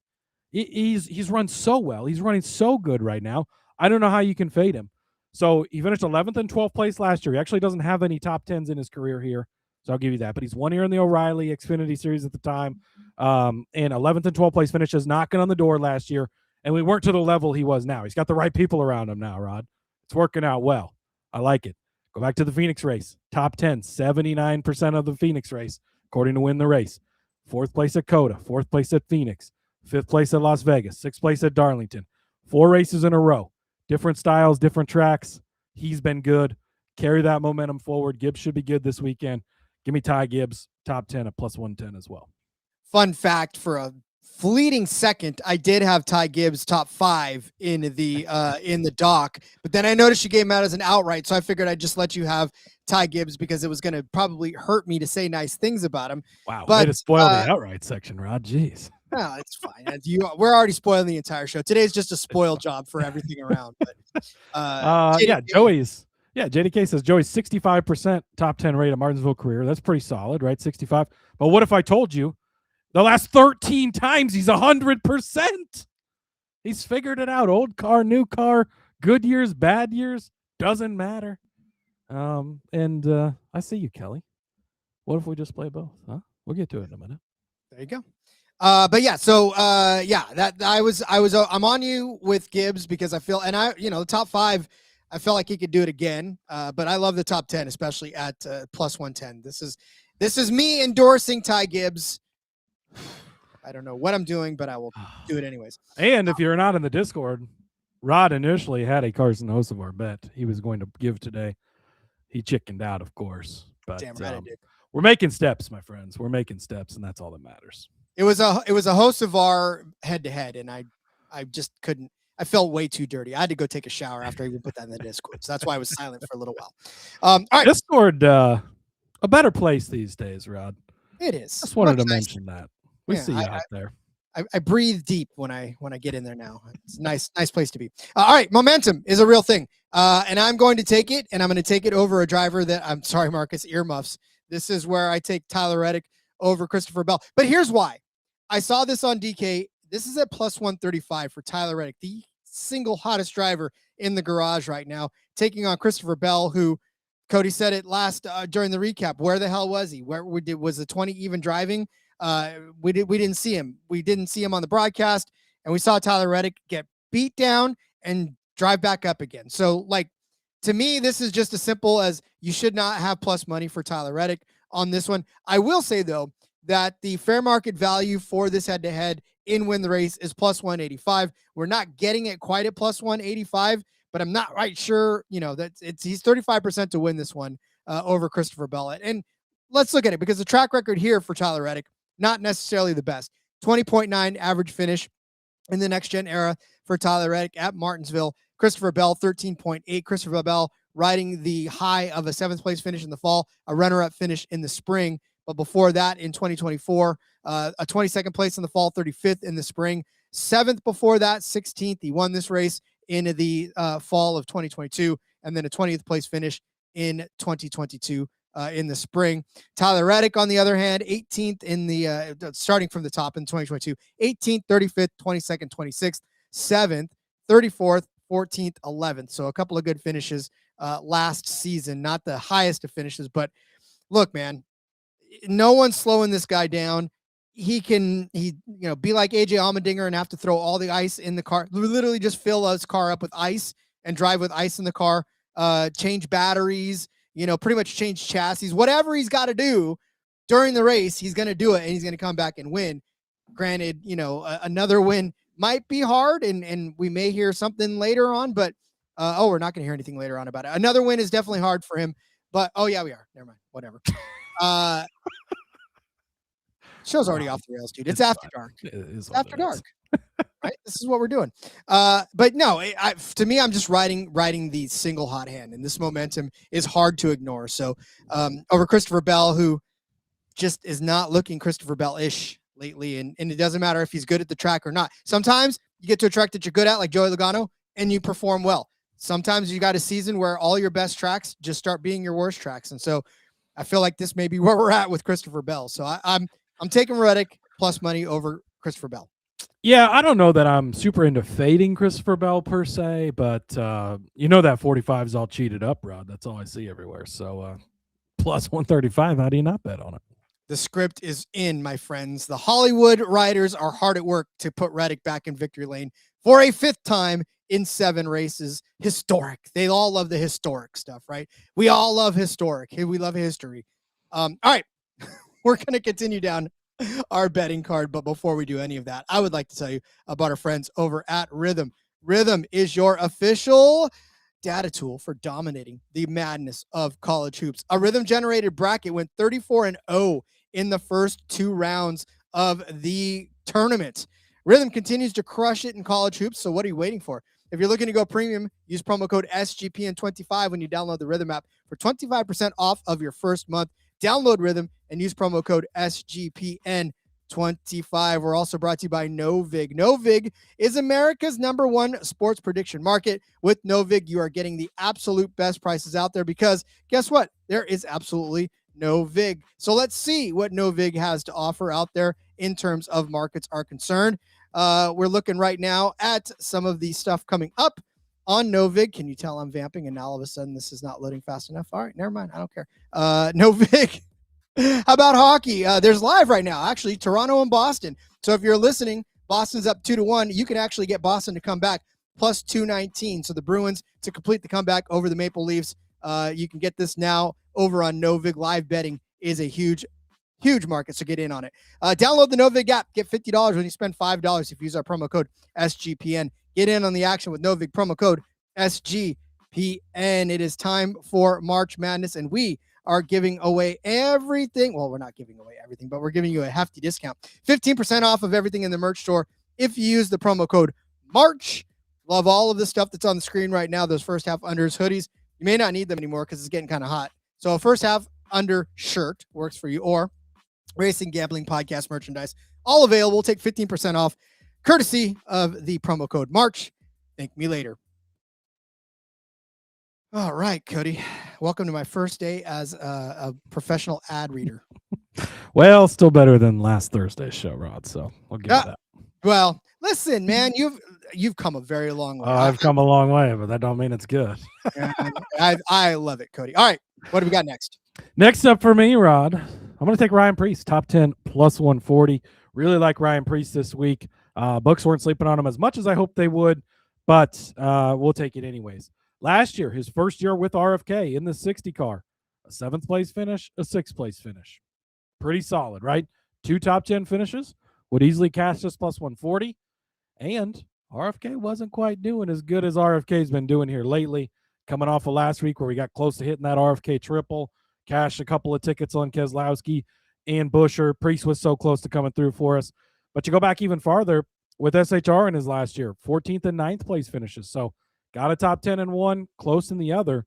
He's run so well. He's running so good right now. I don't know how you can fade him. So he finished 11th and 12th place last year. He actually doesn't have any top 10s in his career here. So I'll give you that. But he's 1 year in the O'Reilly Xfinity Series at the time. And 11th and 12th place finishes knocking on the door last year. And we weren't to the level he was now. He's got the right people around him now, Rod. It's working out well. I like it. Go back to the Phoenix race. Top 10, 79% of the Phoenix race, according to Win the Race. 4th place at Coda. 4th place at Phoenix. 5th place at Las Vegas. 6th place at Darlington. 4 races in a row. Different styles, different tracks. He's been good. Carry that momentum forward. Gibbs should be good this weekend. Give me Ty Gibbs, top 10 at plus 110 as well. Fun fact, for a fleeting second, I did have Ty Gibbs top 5 in the doc, but then I noticed you gave him out as an outright, so I figured I'd just let you have Ty Gibbs because it was going to probably hurt me to say nice things about him. Wow, but, way to spoil the outright section, Rod. Jeez. No, it's fine. We're already spoiling the entire show. Today's just a spoil job for everything around. But JDK says Joey's 65% top 10 rate of Martinsville career. That's pretty solid, right? 65. But what if I told you the last 13 times he's 100%? He's figured it out. Old car, new car, good years, bad years, doesn't matter. I see you, Kelly. What if we just play both? Huh? We'll get to it in a minute. There you go. I'm on you with Gibbs because I feel, and the top 5, I felt like he could do it again. But I love the top 10, especially at plus 110. This is me endorsing Ty Gibbs. I don't know what I'm doing, but I will do it anyways. And if you're not in the Discord, Rod initially had a Carson Hocevar bet he was going to give today. He chickened out, of course. But damn right I did. We're making steps, my friends. We're making steps, and that's all that matters. It was a Hocevar head-to-head, and I just couldn't. I felt way too dirty. I had to go take a shower after I even put that in the Discord. So that's why I was silent for a little while. All right. Discord, a better place these days, Rod. It is. Just wanted to mention that. We see you out there. I breathe deep when I get in there now. It's a nice place to be. All right. Momentum is a real thing. And I'm going to take it, and I'm going to take it over a driver that, I'm sorry, Marcus, earmuffs. This is where I take Tyler Reddick over Christopher Bell. But here's why. I saw this on DK. This is at plus 135 for Tyler Reddick, the single hottest driver in the garage right now, taking on Christopher Bell, who Cody said it last during the recap. Where the hell was he? Was the 20 even driving? We didn't see him. We didn't see him on the broadcast, and we saw Tyler Reddick get beat down and drive back up again. So, like, to me, this is just as simple as you should not have plus money for Tyler Reddick on this one. I will say, though, that the fair market value for this head-to-head in Win the Race is plus 185. We're not getting it quite at plus 185, but I'm not right sure, that he's 35% to win this one over Christopher Bell. And let's look at it, because the track record here for Tyler Reddick, not necessarily the best. 20.9 average finish in the next gen era for Tyler Reddick at Martinsville. Christopher Bell, 13.8. Christopher Bell riding the high of a 7th place finish in the fall, a runner-up finish in the spring. But before that, in 2024, a 22nd place in the fall, 35th in the spring, 7th before that, 16th. He won this race in the fall of 2022, and then a 20th place finish in 2022 in the spring. Tyler Reddick, on the other hand, 18th in the starting from the top in 2022, 18th, 35th, 22nd, 26th, 7th, 34th, 14th, 11th. So a couple of good finishes last season, not the highest of finishes, but look, man, no one's slowing this guy down. He be like AJ Allmendinger and have to throw all the ice in the car, literally just fill his car up with ice and drive with ice in the car, change batteries, pretty much change chassis, whatever he's got to do during the race, he's going to do it, and he's going to come back and win. Granted, another win might be hard, and we may hear something later on, but we're not going to hear anything later on about it. Another win is definitely hard for him, but we are. Never mind. Whatever. Show's already off the rails, dude. It's after dark. It's after dark. Right? This is what we're doing. But no, to me, I'm just riding the single hot hand, and this momentum is hard to ignore. So over Christopher Bell, who just is not looking Christopher Bell-ish lately, and it doesn't matter if he's good at the track or not. Sometimes you get to a track that you're good at, like Joey Logano, and you perform well. Sometimes you got a season where all your best tracks just start being your worst tracks, and so I feel like this may be where we're at with Christopher Bell. So I'm taking Reddick plus money over Christopher Bell. Yeah, I don't know that I'm super into fading Christopher Bell per se, but that 45 is all cheated up, Rod. That's all I see everywhere. So plus 135, how do you not bet on it? The script is in, my friends. The Hollywood writers are hard at work to put Reddick back in victory lane for a 5th time in 7 races. Historic. They all love the historic stuff, right? We all love historic. Hey, we love history. All right. We're going to continue down our betting card, but before we do any of that, I would like to tell you about our friends over at Rhythm. Rhythm is your official data tool for dominating the madness of college hoops. A Rhythm-generated bracket went 34-0 in the first 2 rounds of the tournament. Rhythm continues to crush it in college hoops, so what are you waiting for? If you're looking to go premium, use promo code SGPN25 when you download the Rhythm app for 25% off of your first month. Download Rhythm and use promo code SGPN25. We're also brought to you by Novig. Novig is America's #1 sports prediction market. With Novig, you are getting the absolute best prices out there because guess what? There is absolutely no VIG. So let's see what Novig has to offer out there in terms of markets are concerned. We're looking right now at some of the stuff coming up on Novig. Can you tell I'm vamping and now all of a sudden this is not loading fast enough? All right, never mind. I don't care. Novig. How about hockey? There's live right now, actually, Toronto and Boston. So if you're listening, Boston's up 2-1. You can actually get Boston to come back plus 219. So the Bruins to complete the comeback over the Maple Leafs. You can get this now over on Novig. Live betting is a huge market, so get in on it. Download the Novig app. Get $50 when you spend $5 if you use our promo code SGPN. Get in on the action with Novig, promo code SGPN. It is time for March Madness, and we are giving away everything. Well, we're not giving away everything, but we're giving you a hefty discount. 15% off of everything in the merch store if you use the promo code MARCH. Love all of the stuff that's on the screen right now, those first half unders, hoodies. You may not need them anymore because it's getting kind of hot. So a first half under shirt works for you, or Racing Gambling Podcast merchandise, all available. Take 15% off, courtesy of the promo code MARCH. Thank me later. All right, Cody. Welcome to my first day as a professional ad reader. Well, still better than last Thursday's show, Rod. So I'll give you that. Well, listen, man, you've come a very long way. I've come a long way, but that don't mean it's good. I love it, Cody. All right, what do we got next? Next up for me, Rod, I'm going to take Ryan Preece, top 10 plus 140. Really like Ryan Preece this week. Books weren't sleeping on him as much as I hoped they would, but we'll take it anyways. Last year, his first year with RFK in the 60 car, a 7th place finish, a 6th place finish. Pretty solid, right? 2 top 10 finishes, would easily cash us plus 140. And RFK wasn't quite doing as good as RFK's been doing here lately. Coming off of last week where we got close to hitting that RFK triple, cashed a couple of tickets on Keselowski and Buescher. Preece was so close to coming through for us. But you go back even farther with SHR in his last year, 14th and 9th place finishes. So got a top 10 in one, close in the other.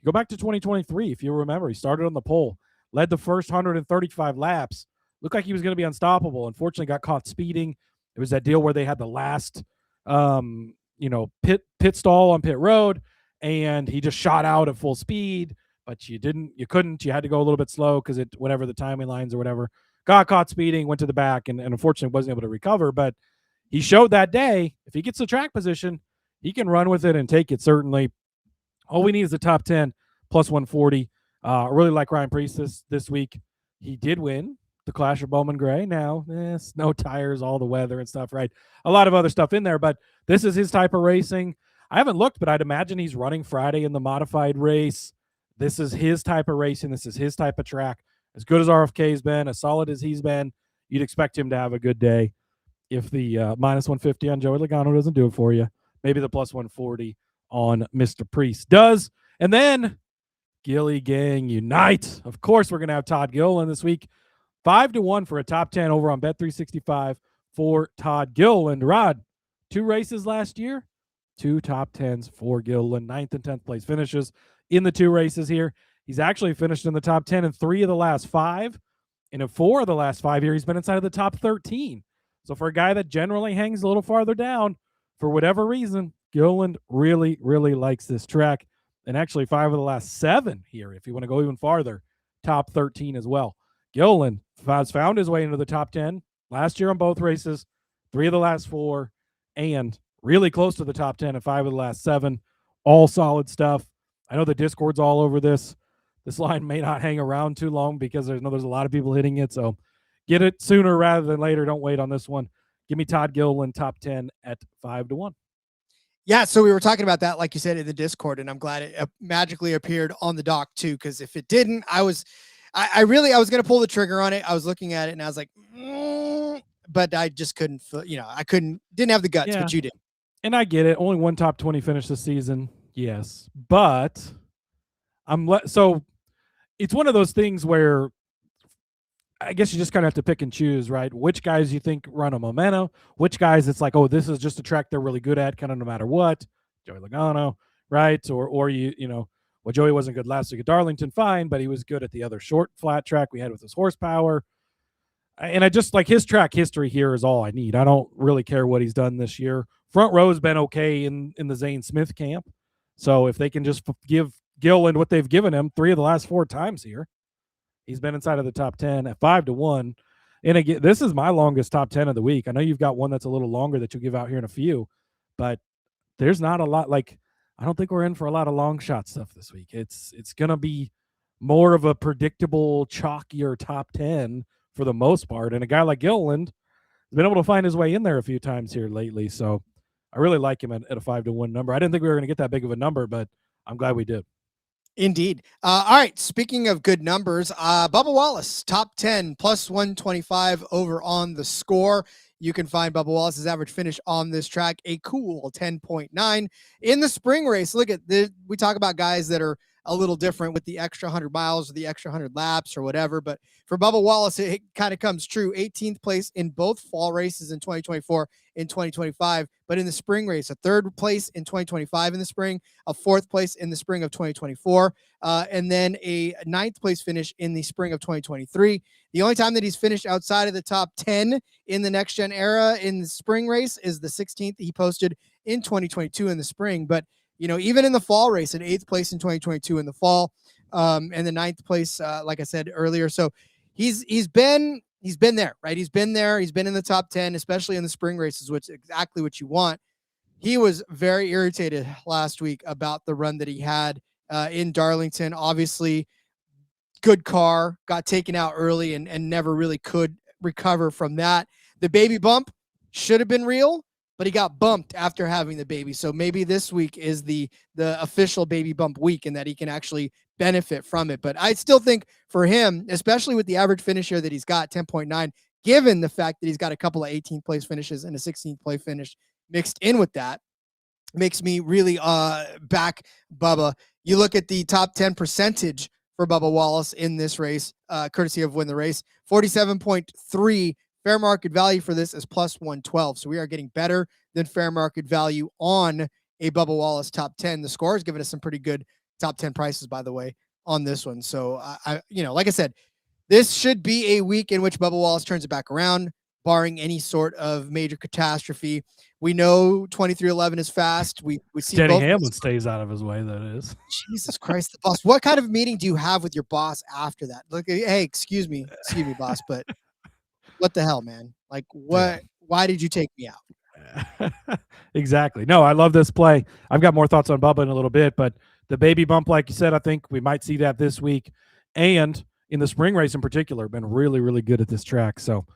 You go back to 2023, if you remember, he started on the pole, led the first 135 laps, looked like he was going to be unstoppable. Unfortunately, got caught speeding. It was that deal where they had the last, pit stall on pit road, and he just shot out at full speed. But you couldn't. You had to go a little bit slow because whatever the timing lines or whatever, got caught speeding, went to the back, and unfortunately wasn't able to recover. But he showed that day, if he gets the track position, he can run with it and take it, certainly. All we need is the top 10 plus 140. I really like Ryan Preece this week. He did win the Clash of Bowman Gray. Now, snow tires, all the weather and stuff, right? A lot of other stuff in there, but this is his type of racing. I haven't looked, but I'd imagine he's running Friday in the modified race. This is his type of racing. This is his type of track. As good as RFK's been, as solid as he's been, you'd expect him to have a good day if the minus 150 on Joey Logano doesn't do it for you, maybe the plus 140 on Mr. Preece does. And then Gilly Gang unite. Of course, we're going to have Todd Gilliland this week. 5-1 for a top 10 over on Bet365 for Todd Gilliland. Rod, 2 races last year, 2 top 10s for Gilliland, 9th and 10th place finishes in the 2 races here. He's actually finished in the top 10 in 3 of the last 5. And in 4 of the last 5 here, he's been inside of the top 13. So for a guy that generally hangs a little farther down, for whatever reason, Gilliland really, really likes this track. And actually 5 of the last 7 here, if you want to go even farther, top 13 as well. Gilliland has found his way into the top 10 last year on both races, 3 of the last 4, and really close to the top 10 in 5 of the last 7. All solid stuff. I know the Discord's all over this. This line may not hang around too long because there's a lot of people hitting it. So get it sooner rather than later. Don't wait on this one. Give me Todd Gilliland top 10 at 5-1. Yeah, so we were talking about that, like you said, in the Discord, and I'm glad it magically appeared on the dock too, because if it didn't, I was going to pull the trigger on it. I was looking at it and I was like, but I just couldn't, didn't have the guts, but you did. And I get it. Only 1 top 20 finish this season. Yes. But so it's one of those things where I guess you just kind of have to pick and choose, right? Which guys you think run a momentum, which guys it's like, oh, this is just a track they're really good at, kind of no matter what. Joey Logano, right? Or well, Joey wasn't good last week at Darlington, fine, but he was good at the other short flat track we had with his horsepower. And I just like his track history here is all I need. I don't really care what he's done this year. Front row has been okay in the Zane Smith camp. So if they can just give Gilliland what they've given him 3 of the last 4 times here, he's been inside of the top 10 at 5-1. And again, this is my longest top 10 of the week. I know you've got one that's a little longer that you'll give out here in a few, but there's not a lot. Like, I don't think we're in for a lot of long shot stuff this week. It's going to be more of a predictable, chalkier top 10 for the most part. And a guy like Gilliland has been able to find his way in there a few times here lately. So I really like him at a 5-1 number. I didn't think we were going to get that big of a number, but I'm glad we did. Indeed. All right. Speaking of good numbers, Bubba Wallace, top 10, plus 125 over on the score. You can find Bubba Wallace's average finish on this track, a cool 10.9. In the spring race, look at this. We talk about guys that are a little different with the extra 100 miles or the extra 100 laps or whatever. But for Bubba Wallace, it kind of comes true. 18th place in both fall races in 2024 and 2025. But in the spring race, a 3rd place in 2025 in the spring, a 4th place in the spring of 2024, and then a 9th place finish in the spring of 2023. The only time that he's finished outside of the top 10 in the next gen era in the spring race is the 16th he posted in 2022 in the spring. But even in the fall race, an 8th place in 2022 in the fall, and the 9th place, like I said earlier. So he's been there, right? He's been there. He's been in the top 10, especially in the spring races, which is exactly what you want. He was very irritated last week about the run that he had in Darlington. Obviously, good car, got taken out early and never really could recover from that. The baby bump should have been real, but he got bumped after having the baby. So maybe this week is the official baby bump week and that he can actually benefit from it. But I still think for him, especially with the average finish here that he's got, 10.9, given the fact that he's got a couple of 18th place finishes and a 16th place finish mixed in with that, makes me really back Bubba. You look at the top 10 percentage for Bubba Wallace in this race, courtesy of Win the Race, 47.3. Fair market value for this is plus 112. So we are getting better than fair market value on a Bubba Wallace top 10. The score is giving us some pretty good top 10 prices, by the way, on this one. So like I said, this should be a week in which Bubba Wallace turns it back around, barring any sort of major catastrophe. We know 2311 is fast. We see Denny Hamlin stays out of his way. That is. Jesus Christ, the boss. What kind of meeting do you have with your boss after that? Look, hey, excuse me, boss, but what the hell, man? Like, what? Yeah. Why did you take me out? Exactly. No, I love this play. I've got more thoughts on Bubba in a little bit, but the baby bump, like you said, I think we might see that this week. And in the spring race in particular, been really, really good at this track. So,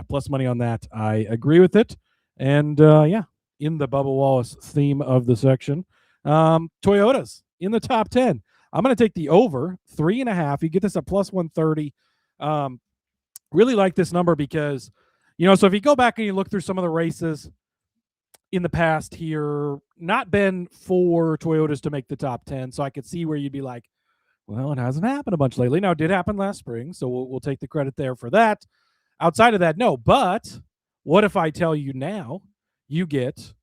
plus money on that. I agree with it. And, in the Bubba Wallace theme of the section, Toyotas in the top 10. I'm going to take the over 3.5. You get this at plus 130. Really like this number because, So if you go back and you look through some of the races in the past here, not been 4 Toyotas to make the top 10. So I could see where you'd be like, well, it hasn't happened a bunch lately. Now, it did happen last spring, so we'll take the credit there for that. Outside of that, no. But what if I tell you now you get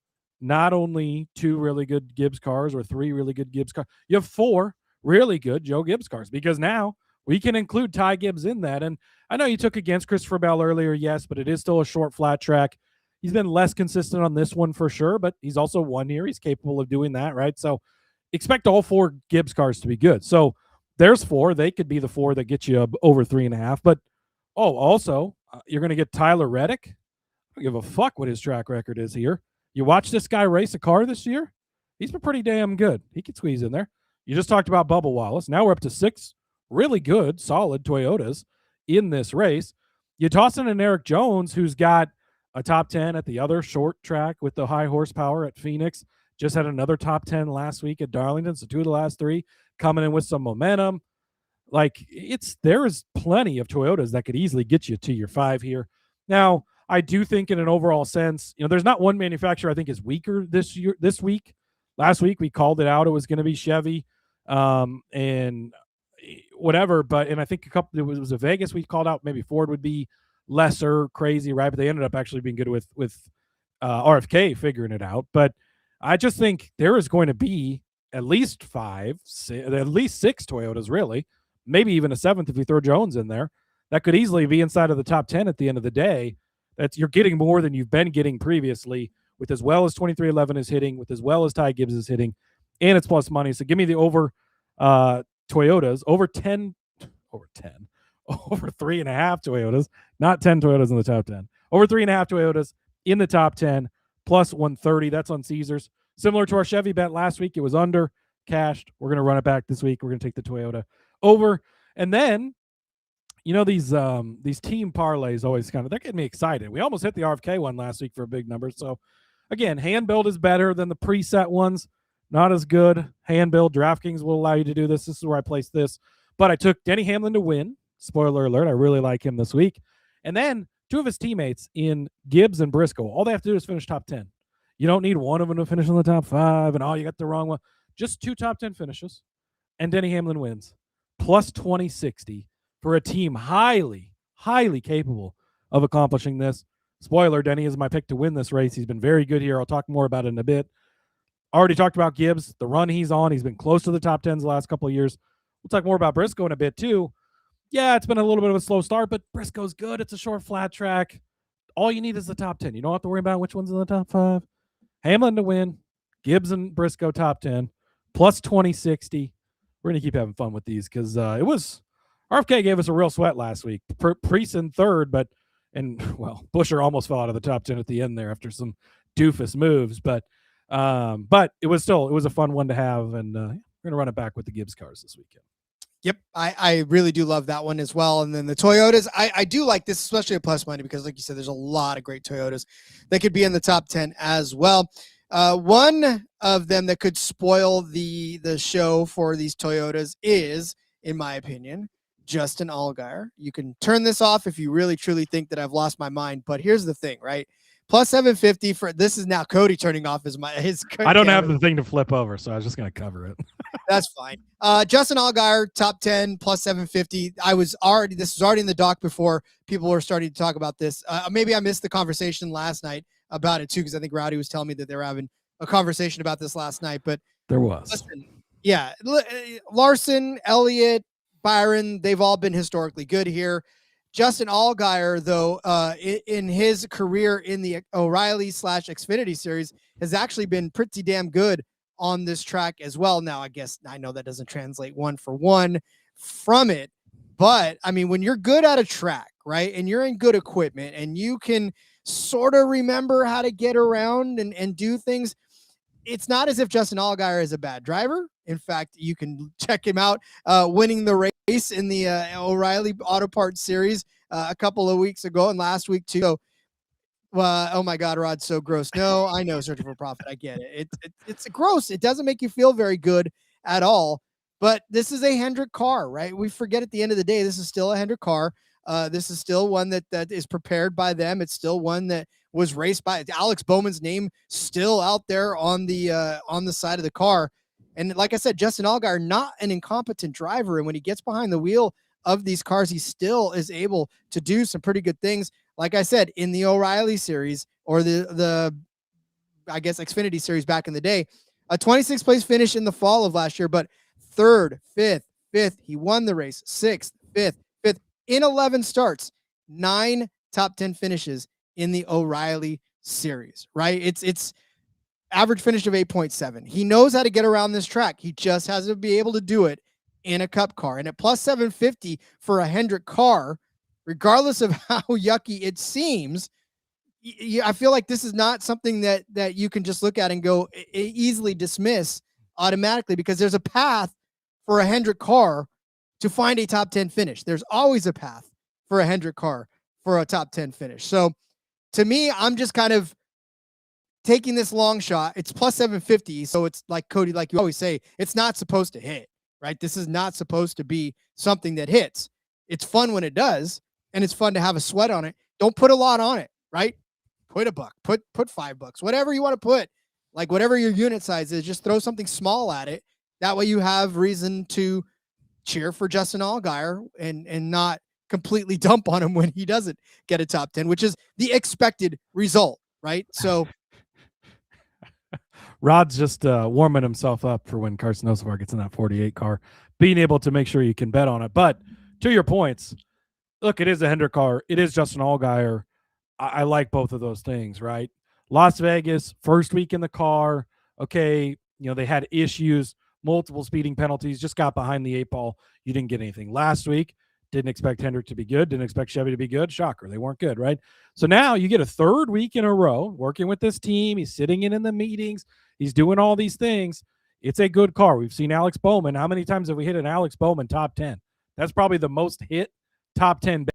not only 2 really good Gibbs cars or 3 really good Gibbs cars, you have 4 really good Joe Gibbs cars, because now we can include Ty Gibbs in that. And I know you took against Christopher Bell earlier, yes, but it is still a short flat track. He's been less consistent on this one for sure, but he's also won here. He's capable of doing that, right? So expect all 4 Gibbs cars to be good. So there's 4. They could be the 4 that get you over 3.5. But, also, you're going to get Tyler Reddick. I don't give a fuck what his track record is here. You watch this guy race a car this year, he's been pretty damn good. He can squeeze in there. You just talked about Bubba Wallace. Now we're up to 6 really good, solid Toyotas in this race. You toss in an Eric Jones, who's got a top 10 at the other short track with the high horsepower at Phoenix. Just had another top 10 last week at Darlington. So 2 of the last 3 coming in with some momentum. Like, there is plenty of Toyotas that could easily get you to your 5 here. Now, I do think in an overall sense, there's not one manufacturer I think is weaker this week. Last week we called it out. It was going to be Chevy and whatever. And I think it was a Vegas we called out. Maybe Ford would be lesser crazy, right? But they ended up actually being good with RFK figuring it out. But I just think there is going to be at least 6 Toyotas, really, maybe even a 7th if you throw Jones in there, that could easily be inside of the top 10 at the end of the day. You're getting more than you've been getting previously, with as well as 2311 is hitting, with as well as Ty Gibbs is hitting, and it's plus money. So give me the over Toyotas, over 3.5 Toyotas, not 10 Toyotas in the top 10, over 3.5 Toyotas in the top 10, plus 130. That's on Caesars. Similar to our Chevy bet last week, it was under, cashed. We're going to run it back this week. We're going to take the Toyota over. And then, these team parlays always they're getting me excited. We almost hit the RFK one last week for a big number. So again, hand build is better than the preset ones. Not as good. Hand build, DraftKings will allow you to do this. This is where I placed this. But I took Denny Hamlin to win. Spoiler alert, I really like him this week. And then 2 of his teammates in Gibbs and Briscoe, all they have to do is finish top 10. You don't need one of them to finish in the top 5, and you got the wrong one. Just 2 top 10 finishes, and Denny Hamlin wins. Plus 2060 for a team highly, highly capable of accomplishing this. Spoiler, Denny is my pick to win this race. He's been very good here. I'll talk more about it in a bit. Already talked about Gibbs, the run he's on. He's been close to the top 10s the last couple of years. We'll talk more about Briscoe in a bit, too. Yeah, it's been a little bit of a slow start, but Briscoe's good. It's a short, flat track. All you need is the top 10. You don't have to worry about which one's in the top 5. Hamlin to win, Gibbs and Briscoe top 10, plus 2060. We're going to keep having fun with these because RFK gave us a real sweat last week. Preece in 3rd, Buscher almost fell out of the top 10 at the end there after some doofus moves. But it was a fun one to have, and we're going to run it back with the Gibbs cars this weekend. Yep, I really do love that one as well. And then the Toyotas, I do like this, especially at plus money, because like you said, there's a lot of great Toyotas that could be in the top 10 as well. One of them that could spoil the show for these Toyotas is, in my opinion, Justin Allgaier. You can turn this off if you really truly think that I've lost my mind, but here's the thing, right? Plus 750 for this is now Cody turning off his. I don't have the thing to flip over, so I was just going to cover it. That's fine. Justin Allgaier, top 10, plus 750. This was already in the doc before people were starting to talk about this. Maybe I missed the conversation last night about it too, because I think Rowdy was telling me that they were having a conversation about this last night. But there was. Listen, yeah, Larson, Elliott, Byron, they've all been historically good here. Justin Allgaier, though, in his career in the O'Reilly/Xfinity series, has actually been pretty damn good on this track as well. Now, I know that doesn't translate 1 for 1 from it, but I mean, when you're good at a track, right, and you're in good equipment and you can sort of remember how to get around and do things, it's not as if Justin Allgaier is a bad driver. In fact, you can check him out winning the race in the O'Reilly Auto Parts Series a couple of weeks ago and last week too. So, oh my God, Rod, so gross. No, I know, searching for profit. I get it. It's gross. It doesn't make you feel very good at all. But this is a Hendrick car, right? We forget at the end of the day, this is still a Hendrick car. This is still one that is prepared by them. It's still one that was raced by Alex Bowman's name still out there on the side of the car. And like I said, Justin Allgaier, not an incompetent driver. And when he gets behind the wheel of these cars, he still is able to do some pretty good things. Like I said, in the O'Reilly series or the I guess Xfinity series back in the day, a 26th place finish in the fall of last year, but 3rd, 5th, he won the race, 6th, 5th in 11 starts, 9 top 10 finishes in the O'Reilly series, right? It's average finish of 8.7. He knows how to get around this track. He just has to be able to do it in a Cup car. And at plus 750 for a Hendrick car, regardless of how yucky it seems, I feel like this is not something that you can just look at and go easily dismiss automatically, because there's a path for a Hendrick car to find a top 10 finish. There's always a path for a Hendrick car for a top 10 finish. So to me, I'm just kind of taking this long shot. It's plus 750. So it's like, Cody, like you always say, it's not supposed to hit, right? This is not supposed to be something that hits. It's fun when it does, and it's fun to have a sweat on it. Don't put a lot on it, right? Put $1, put $5, whatever you want to put, like whatever your unit size is, just throw something small at it. That way you have reason to cheer for Justin Allgaier and not completely dump on him when he doesn't get a top 10, which is the expected result, right? So Rod's just warming himself up for when Carson Hocevar gets in that 48 car, being able to make sure you can bet on it. But to your points, look, it is a Hendrick car. It is Justin Allgaier. I like both of those things, right? Las Vegas, first week in the car. Okay, they had issues, multiple speeding penalties, just got behind the 8 ball. You didn't get anything. Last week, didn't expect Hendrick to be good, didn't expect Chevy to be good. Shocker, they weren't good, right? So now you get a 3rd week in a row working with this team. He's sitting in the meetings. He's doing all these things. It's a good car. We've seen Alex Bowman. How many times have we hit an Alex Bowman top 10? That's probably the most hit top 10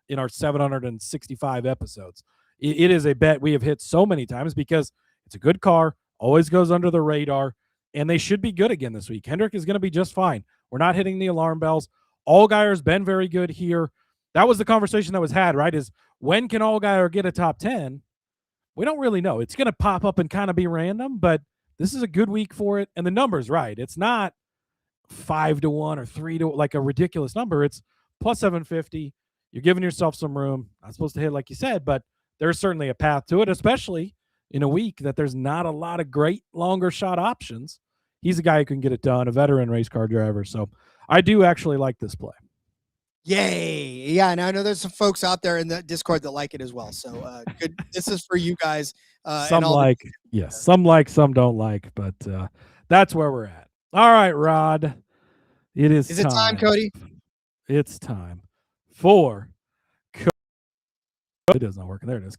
in our 765 episodes. It is a bet we have hit so many times because it's a good car, always goes under the radar, and they should be good again this week. Hendrick is going to be just fine. We're not hitting the alarm bells. Allgaier's been very good here. That was the conversation that was had, right? Is when can Allgaier get a top 10? We don't really know. It's going to pop up and kind of be random, but this is a good week for it. And the number's right. It's not 5-1 or 3-1, like a ridiculous number. It's plus 750. You're giving yourself some room. Not supposed to hit like you said, but there's certainly a path to it, especially in a week that there's not a lot of great longer shot options. He's a guy who can get it done, a veteran race car driver. So I do actually like this play. Yay. Yeah. And I know there's some folks out there in the Discord that like it as well. So good. This is for you guys. Some like, yes, some like, some don't like, but that's where we're at. All right, Rod. Is it time, Cody? It's time for it is not working. There it is.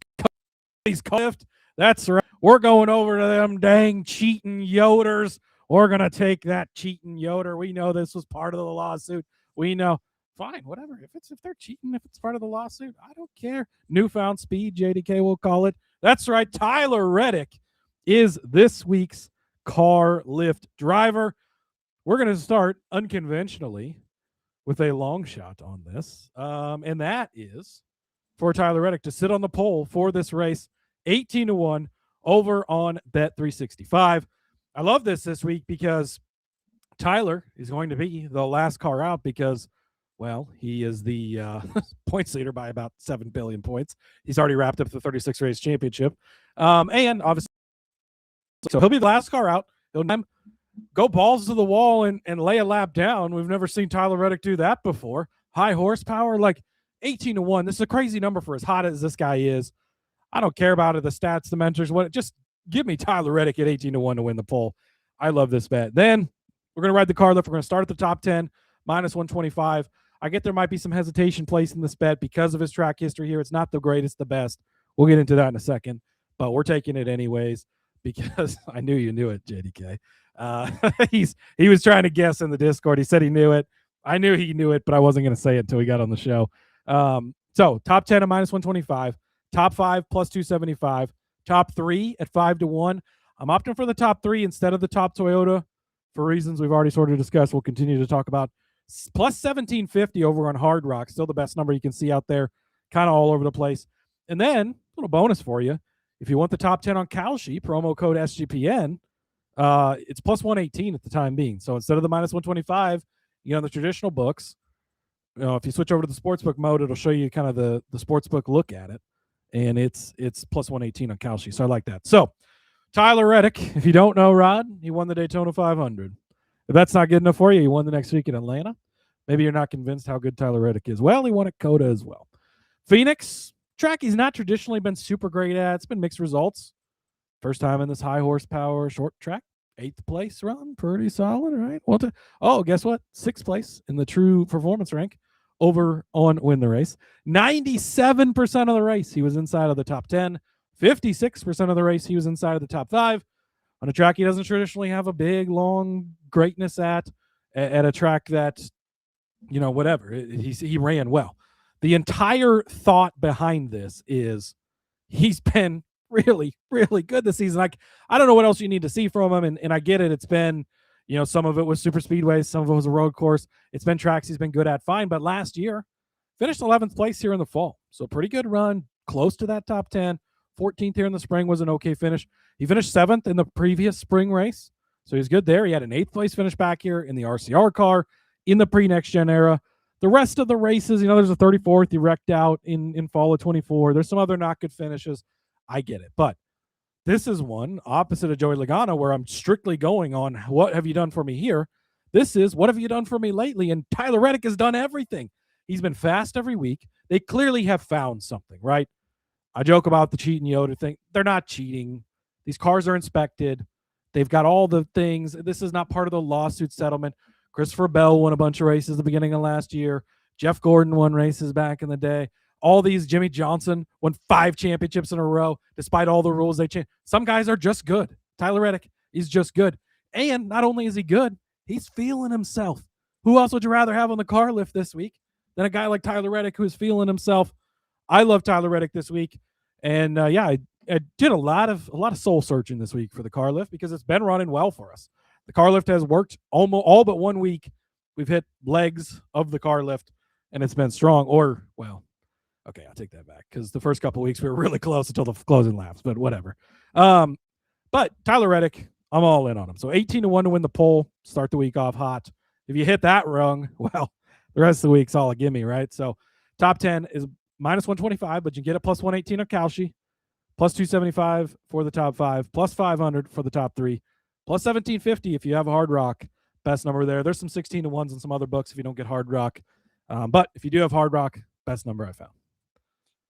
Cody's Clift. That's right. We're going over to them dang cheating Yoders. We're going to take that cheating Yoder. We know this was part of the lawsuit. We know. Fine, whatever. If they're cheating, if it's part of the lawsuit, I don't care. Newfound speed, JDK will call it. That's right. Tyler Reddick is this week's car lift driver. We're going to start unconventionally with a long shot on this. And that is for Tyler Reddick to sit on the pole for this race, 18-1 over on Bet365. I love this week because Tyler is going to be the last car out because, well, he is the points leader by about 7 billion points. He's already wrapped up the 36 race championship. And obviously, so he'll be the last car out. He'll go balls to the wall and lay a lap down. We've never seen Tyler Reddick do that before. High horsepower, like 18-1. This is a crazy number for as hot as this guy is. I don't care about it, the stats, the mentors, what. Just give me Tyler Reddick at 18-1 to win the pole. I love this bet. Then we're going to ride the car lift. We're going to start at the top 10, minus 125. I get there might be some hesitation placed in this bet because of his track history here. It's not the greatest, the best. We'll get into that in a second, but we're taking it anyways because I knew you knew it, JDK. He was trying to guess in the Discord. He said he knew it. I knew he knew it, but I wasn't going to say it until we got on the show. So top 10 at minus 125, top 5 plus 275, top 3 at 5-1. I'm opting for the top 3 instead of the top Toyota for reasons we've already sort of discussed. We'll continue to talk about Plus 1750 over on Hard Rock. Still the best number you can see out there, kind of all over the place. And then, a little bonus for you. If you want the top 10 on Kalshi, promo code SGPN, it's plus 118 at the time being. So instead of the minus 125, the traditional books, if you switch over to the sportsbook mode, it'll show you kind of the sportsbook look at it. And it's plus 118 on Kalshi. So I like that. So Tyler Reddick, if you don't know, Rod, he won the Daytona 500. If that's not good enough for you, he won the next week in Atlanta. Maybe you're not convinced how good Tyler Reddick is. Well, he won at COTA as well. Phoenix, track he's not traditionally been super great at. It's been mixed results. First time in this high horsepower short track. 8th place run. Pretty solid, right? Well, guess what? 6th place in the true performance rank over on Win the Race. 97% of the race, he was inside of the top 10. 56% of the race, he was inside of the top 5. On a track he doesn't traditionally have a big, long greatness at a track that, whatever. He ran well. The entire thought behind this is he's been really, really good this season. I don't know what else you need to see from him, and I get it. It's been, some of it was super speedways, some of it was a road course. It's been tracks he's been good at, fine. But last year, finished 11th place here in the fall. So pretty good run, close to that top 10. 14th here in the spring was an okay finish. He finished 7th in the previous spring race, so he's good there. He had an 8th place finish back here in the RCR car in the pre-next gen era. The rest of the races, there's a 34th. He wrecked out in fall of 24. There's some other not good finishes. I get it. But this is one opposite of Joey Logano where I'm strictly going on what have you done for me here. This is what have you done for me lately? And Tyler Reddick has done everything. He's been fast every week. They clearly have found something, right? I joke about the cheating Yoda thing. They're not cheating. These cars are inspected. They've got all the things. This is not part of the lawsuit settlement. Christopher Bell won a bunch of races at the beginning of last year. Jeff Gordon won races back in the day. All these, Jimmy Johnson won 5 championships in a row, despite all the rules they changed. Some guys are just good. Tyler Reddick is just good. And not only is he good, he's feeling himself. Who else would you rather have on the car lift this week than a guy like Tyler Reddick who's feeling himself? I love Tyler Reddick this week. And I did a lot of soul searching this week for the car lift because it's been running well for us. The car lift has worked almost all but 1 week. We've hit legs of the car lift, and it's been strong. Okay, I'll take that back because the first couple of weeks we were really close until the closing laps, but whatever. But Tyler Reddick, I'm all in on him. So 18-1 to win the pole, start the week off hot. If you hit that wrong, well, the rest of the week's all a gimme, right? So top 10 is minus 125, but you get it plus 118 on Kalshi, plus 275 for the top 5, plus 500 for the top 3, plus 1750 if you have a Hard Rock. Best number there. There's some 16-1s in some other books if you don't get Hard Rock. But if you do have Hard Rock, best number I found.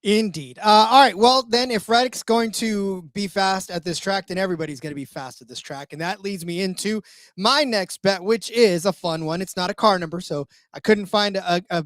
Indeed. All right. Well, then if Reddick's going to be fast at this track, then everybody's going to be fast at this track. And that leads me into my next bet, which is a fun one. It's not a car number, so I couldn't find a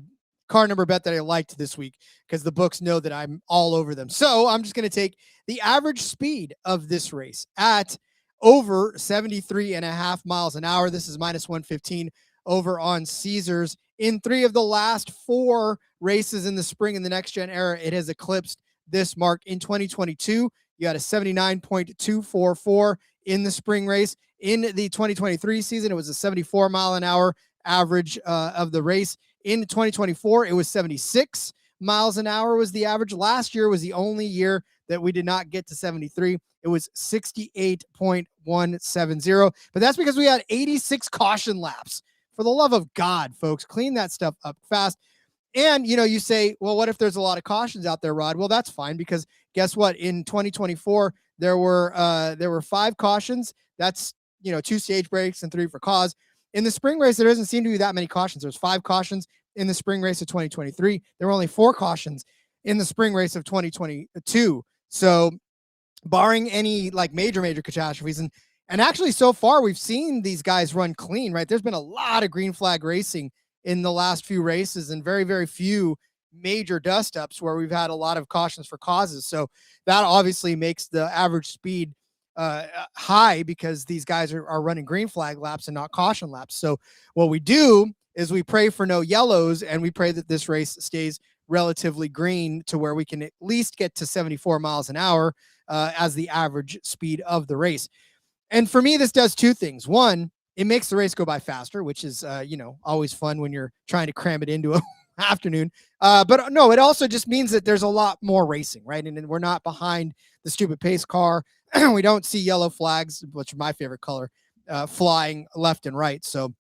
car number bet that I liked this week because the books know that I'm all over them. So I'm just going to take the average speed of this race at over 73.5 miles an hour. This is minus 115 over on Caesars. In 3 of the last 4 races in the spring in the next gen era, it has eclipsed this mark. In 2022, you had a 79.244 in the spring race. In the 2023 season, it was a 74 mile an hour average of the race. In 2024, it was 76 miles an hour was the average. Last year was the only year that we did not get to 73. It was 68.170. But that's because we had 86 caution laps. For the love of God, folks, clean that stuff up fast. And, you say, well, what if there's a lot of cautions out there, Rod? Well, that's fine because guess what? In 2024, there were 5 cautions. That's, 2 stage breaks and 3 for cause. In the spring race, there doesn't seem to be that many cautions. There's 5 cautions in the spring race of 2023. There were only 4 cautions in the spring race of 2022. So barring any major catastrophes, and actually so far we've seen these guys run clean, right? There's been a lot of green flag racing in the last few races and very, very few major dust ups where we've had a lot of cautions for causes. So that obviously makes the average speed high because these guys are running green flag laps and not caution laps. So what we do is we pray for no yellows and we pray that this race stays relatively green to where we can at least get to 74 miles an hour as the average speed of the race. And for me, this does 2 things. One, it makes the race go by faster, which is, always fun when you're trying to cram it into a afternoon. But no, it also just means that there's a lot more racing, right? And we're not behind the stupid pace car. We don't see yellow flags, which are my favorite color, flying left and right. So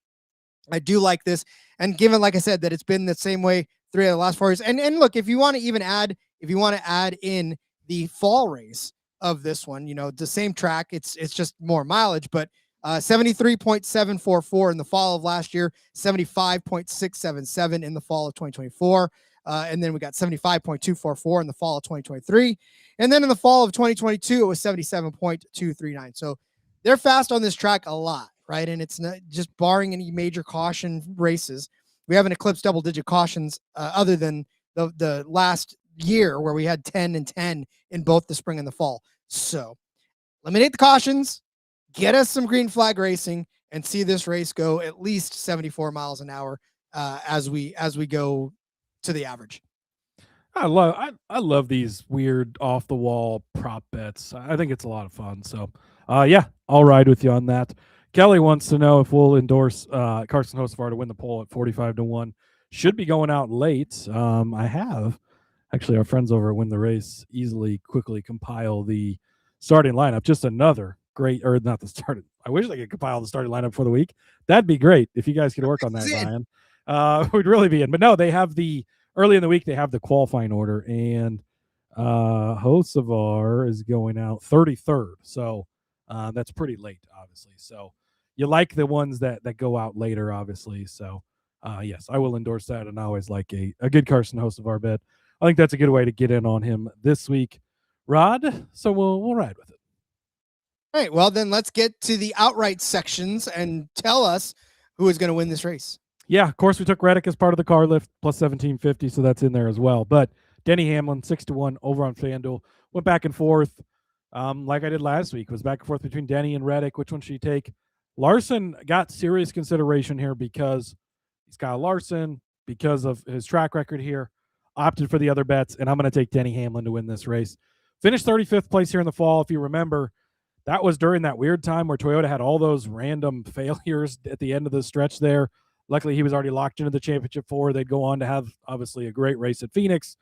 I do like this. And given, like I said, that it's been the same way 3 of the last 4 years. And look, if you want to add in the fall race of this one, the same track, it's just more mileage, but 73.744 in the fall of last year, 75.677 in the fall of 2024. And then we got 75.244 in the fall of 2023. And then in the fall of 2022, it was 77.239. So they're fast on this track a lot, right? And it's not just barring any major caution races. We haven't eclipsed double-digit cautions other than the last year where we had 10 and 10 in both the spring and the fall. So eliminate the cautions, get us some green flag racing, and see this race go at least 74 miles an hour as we go to the average. I love these weird off the wall prop bets. I think it's a lot of fun. So yeah, I'll ride with you on that. Kelly wants to know if we'll endorse Carson Hocevar to win the poll at 45-1. Should be going out late. I have actually our friends over at Win the Race quickly compile the starting lineup. Just another great, or not the starting. I wish they could compile the starting lineup for the week. That'd be great if you guys could work on that, Ryan. We'd really be in. But no, they have early in the week, they have the qualifying order, and Hocevar is going out 33rd. So that's pretty late, obviously. So you like the ones that go out later, obviously. So yes, I will endorse that, and I always like a good Carson Hocevar bet. I think that's a good way to get in on him this week, Rod. So we'll ride with it. All right, well, then let's get to the outright sections and tell us who is going to win this race. Yeah, of course, we took Reddick as part of the car lift, plus 1750, so that's in there as well. But Denny Hamlin, 6-1 over on FanDuel. Went back and forth like I did last week. Was back and forth between Denny and Reddick. Which one should you take? Larson got serious consideration here because he's got Larson, because of his track record here. Opted for the other bets, and I'm going to take Denny Hamlin to win this race. Finished 35th place here in the fall. If you remember, that was during that weird time where Toyota had all those random failures at the end of the stretch there. Luckily, he was already locked into the championship 4. They'd go on to have, obviously, a great race at Phoenix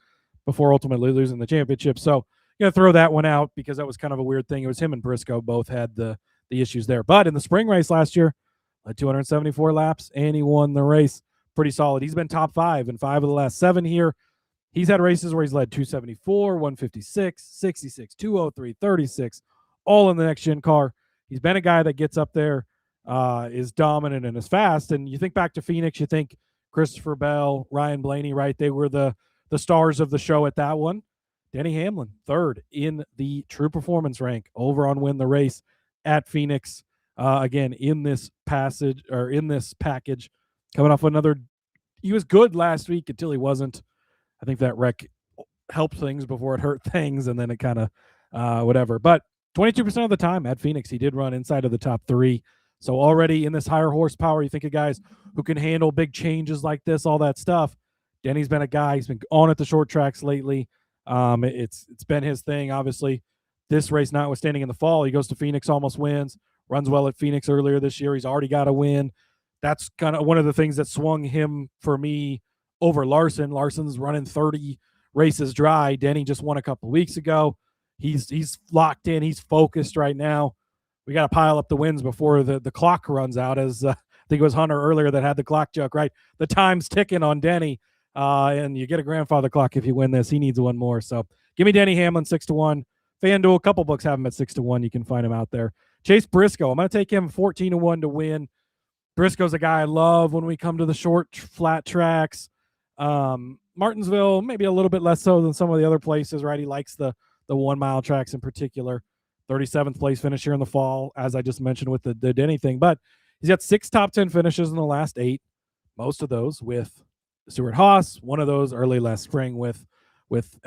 before ultimately losing the championship. So, going to throw that one out because that was kind of a weird thing. It was him and Briscoe both had the issues there. But in the spring race last year, led 274 laps, and he won the race. Pretty solid. He's been top 5 in 5 of the last 7 here. He's had races where he's led 274, 156, 66, 203, 36, all in the next-gen car. He's been a guy that gets up there, is dominant and is fast. And you think back to Phoenix, you think Christopher Bell, Ryan Blaney, right? They were the stars of the show at that one. Denny Hamlin, 3rd in the true performance rank over on Win the Race at Phoenix. Again, in this package, coming off another, he was good last week until he wasn't. I think that wreck helped things before it hurt things, and then it kind of whatever. But 22% of the time at Phoenix, he did run inside of the top 3. So already in this higher horsepower, you think of guys who can handle big changes like this, all that stuff. Denny's been a guy. He's been on at the short tracks lately. It's been his thing, obviously. This race notwithstanding in the fall, he goes to Phoenix, almost wins, runs well at Phoenix earlier this year. He's already got a win. That's kind of one of the things that swung him for me over Larson. Larson's running 30 races dry. Denny just won a couple of weeks ago. He's locked in. He's focused right now. We got to pile up the wins before the clock runs out, as I think it was Hunter earlier that had the clock joke, right? The time's ticking on Denny, and you get a grandfather clock if you win this. He needs one more. So give me Denny Hamlin, 6-1. FanDuel, a couple books have him at 6-1. You can find him out there. Chase Briscoe, I'm going to take him 14-1 to win. Briscoe's a guy I love when we come to the short, flat tracks. Martinsville, maybe a little bit less so than some of the other places, right? He likes the 1 mile tracks in particular. 37th place finish here in the fall, as I just mentioned with the Denny thing. But he's got 6 top 10 finishes in the last 8, most of those with Stuart Haas, one of those early last spring with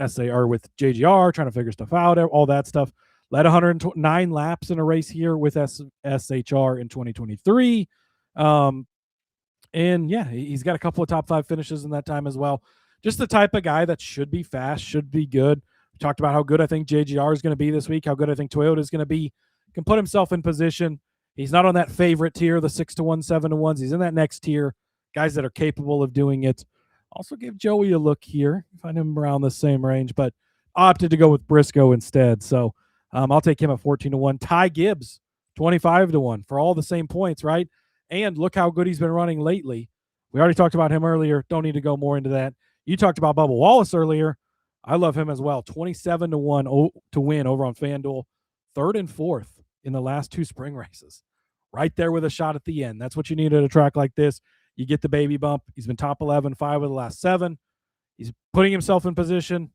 SAR, with JGR, trying to figure stuff out, all that stuff. Led 109 laps in a race here with SHR in 2023. And yeah, he's got a couple of top 5 finishes in that time as well. Just the type of guy that should be fast, should be good. We talked about how good I think JGR is going to be this week, how good I think Toyota is going to be. Can put himself in position. He's not on that favorite tier, the 6-1, 7-1s. He's in that next tier, guys that are capable of doing it. Also give Joey a look here. Find him around the same range, but opted to go with Briscoe instead. So I'll take him at 14-1. Ty Gibbs, 25-1 for all the same points, right? And look how good he's been running lately. We already talked about him earlier. Don't need to go more into that. You talked about Bubba Wallace earlier. I love him as well. 27-1 to win over on FanDuel. 3rd and 4th in the last 2 spring races. Right there with a shot at the end. That's what you need at a track like this. You get the baby bump. He's been top 11, 5 of the last 7. He's putting himself in position.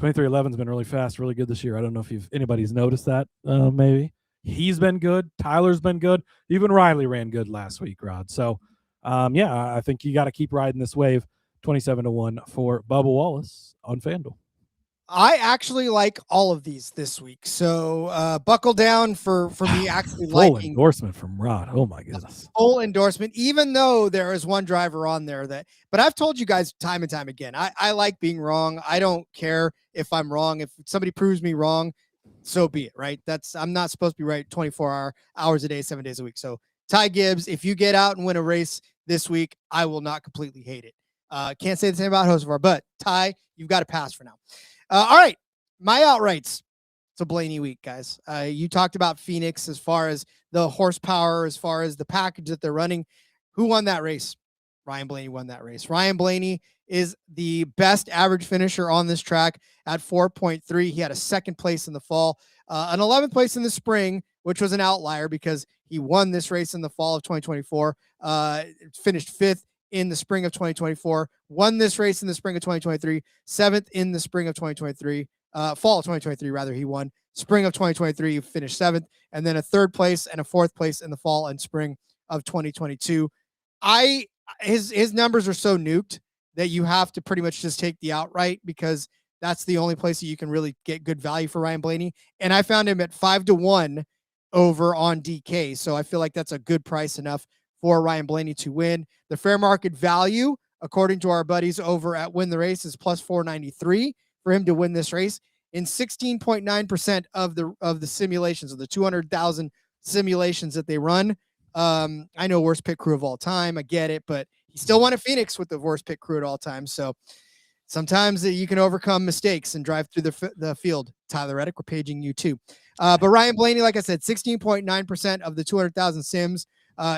23-11's been really fast, really good this year. I don't know if anybody's noticed that, maybe. He's been good. Tyler's been good. Even Riley ran good last week, Rod. So, I think you got to keep riding this wave. 27-1 for Bubba Wallace on FanDuel. I actually like all of these this week. So buckle down for me actually full liking endorsement from Rod. Oh my goodness. Full endorsement, even though there is one driver on there but I've told you guys time and time again, I like being wrong. I don't care if I'm wrong. If somebody proves me wrong, so be it, right? I'm not supposed to be right 24 hours a day, 7 days a week. So Ty Gibbs, if you get out and win a race this week, I will not completely hate it. Can't say the same about Hosevar, but Ty, you've got to pass for now. All right, my outrights. It's a Blaney week, guys. You talked about Phoenix as far as the horsepower, as far as the package that they're running. Who won that race? Ryan Blaney won that race. Ryan Blaney is the best average finisher on this track at 4.3. He had a 2nd place in the fall, an 11th place in the spring, which was an outlier because he won this race in the fall of 2024, finished 5th in the spring of 2024, won this race in the spring of 2023, 7th in the spring of 2023, fall of 2023, rather, he won. Spring of 2023, he finished 7th, and then a 3rd place and a 4th place in the fall and spring of 2022. His numbers are so nuked that you have to pretty much just take the outright because that's the only place that you can really get good value for Ryan Blaney. And I found him at 5-1 over on DK. So I feel like that's a good price enough for Ryan Blaney to win. The fair market value, according to our buddies over at Win the Race, is plus 493 for him to win this race. In 16.9% of the simulations, of the 200,000 simulations that they run. I know worst pit crew of all time. I get it, but he still won at Phoenix with the worst pit crew at all time. So sometimes you can overcome mistakes and drive through the field. Tyler Reddick, we're paging you too. But Ryan Blaney, like I said, 16.9% of the 200,000 sims.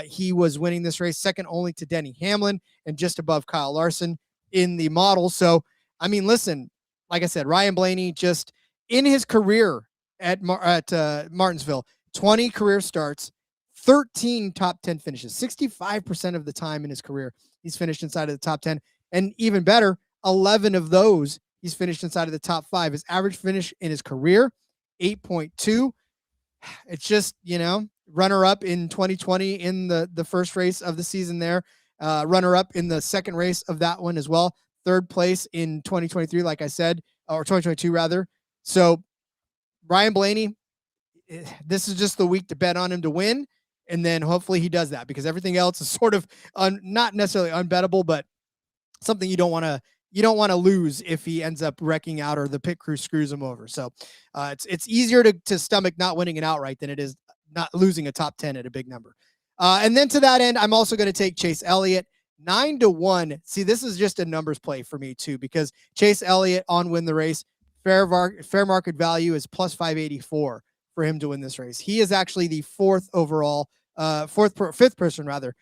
He was winning this race, second only to Denny Hamlin and just above Kyle Larson in the model. So, I mean, listen, like I said, Ryan Blaney just in his career at Martinsville, 20 career starts, 13 top 10 finishes, 65% of the time in his career, he's finished inside of the top 10. And even better, 11 of those, he's finished inside of the top 5. His average finish in his career, 8.2. It's just, runner-up in 2020 in the first race of the season there. Runner-up in the second race of that one as well. 3rd place in 2023, like I said, or 2022 rather. So Ryan Blaney, this is just the week to bet on him to win. And then hopefully he does that because everything else is sort of not necessarily unbettable, but something you don't want to lose if he ends up wrecking out or the pit crew screws him over. So it's easier to stomach not winning it outright than it is not losing a top 10 at a big number. And then to that end, I'm also going to take Chase Elliott 9-1. See, this is just a numbers play for me too, because Chase Elliott on Win the Race, fair market value is plus 584 for him to win this race. He is actually the 4th overall, 5th person rather,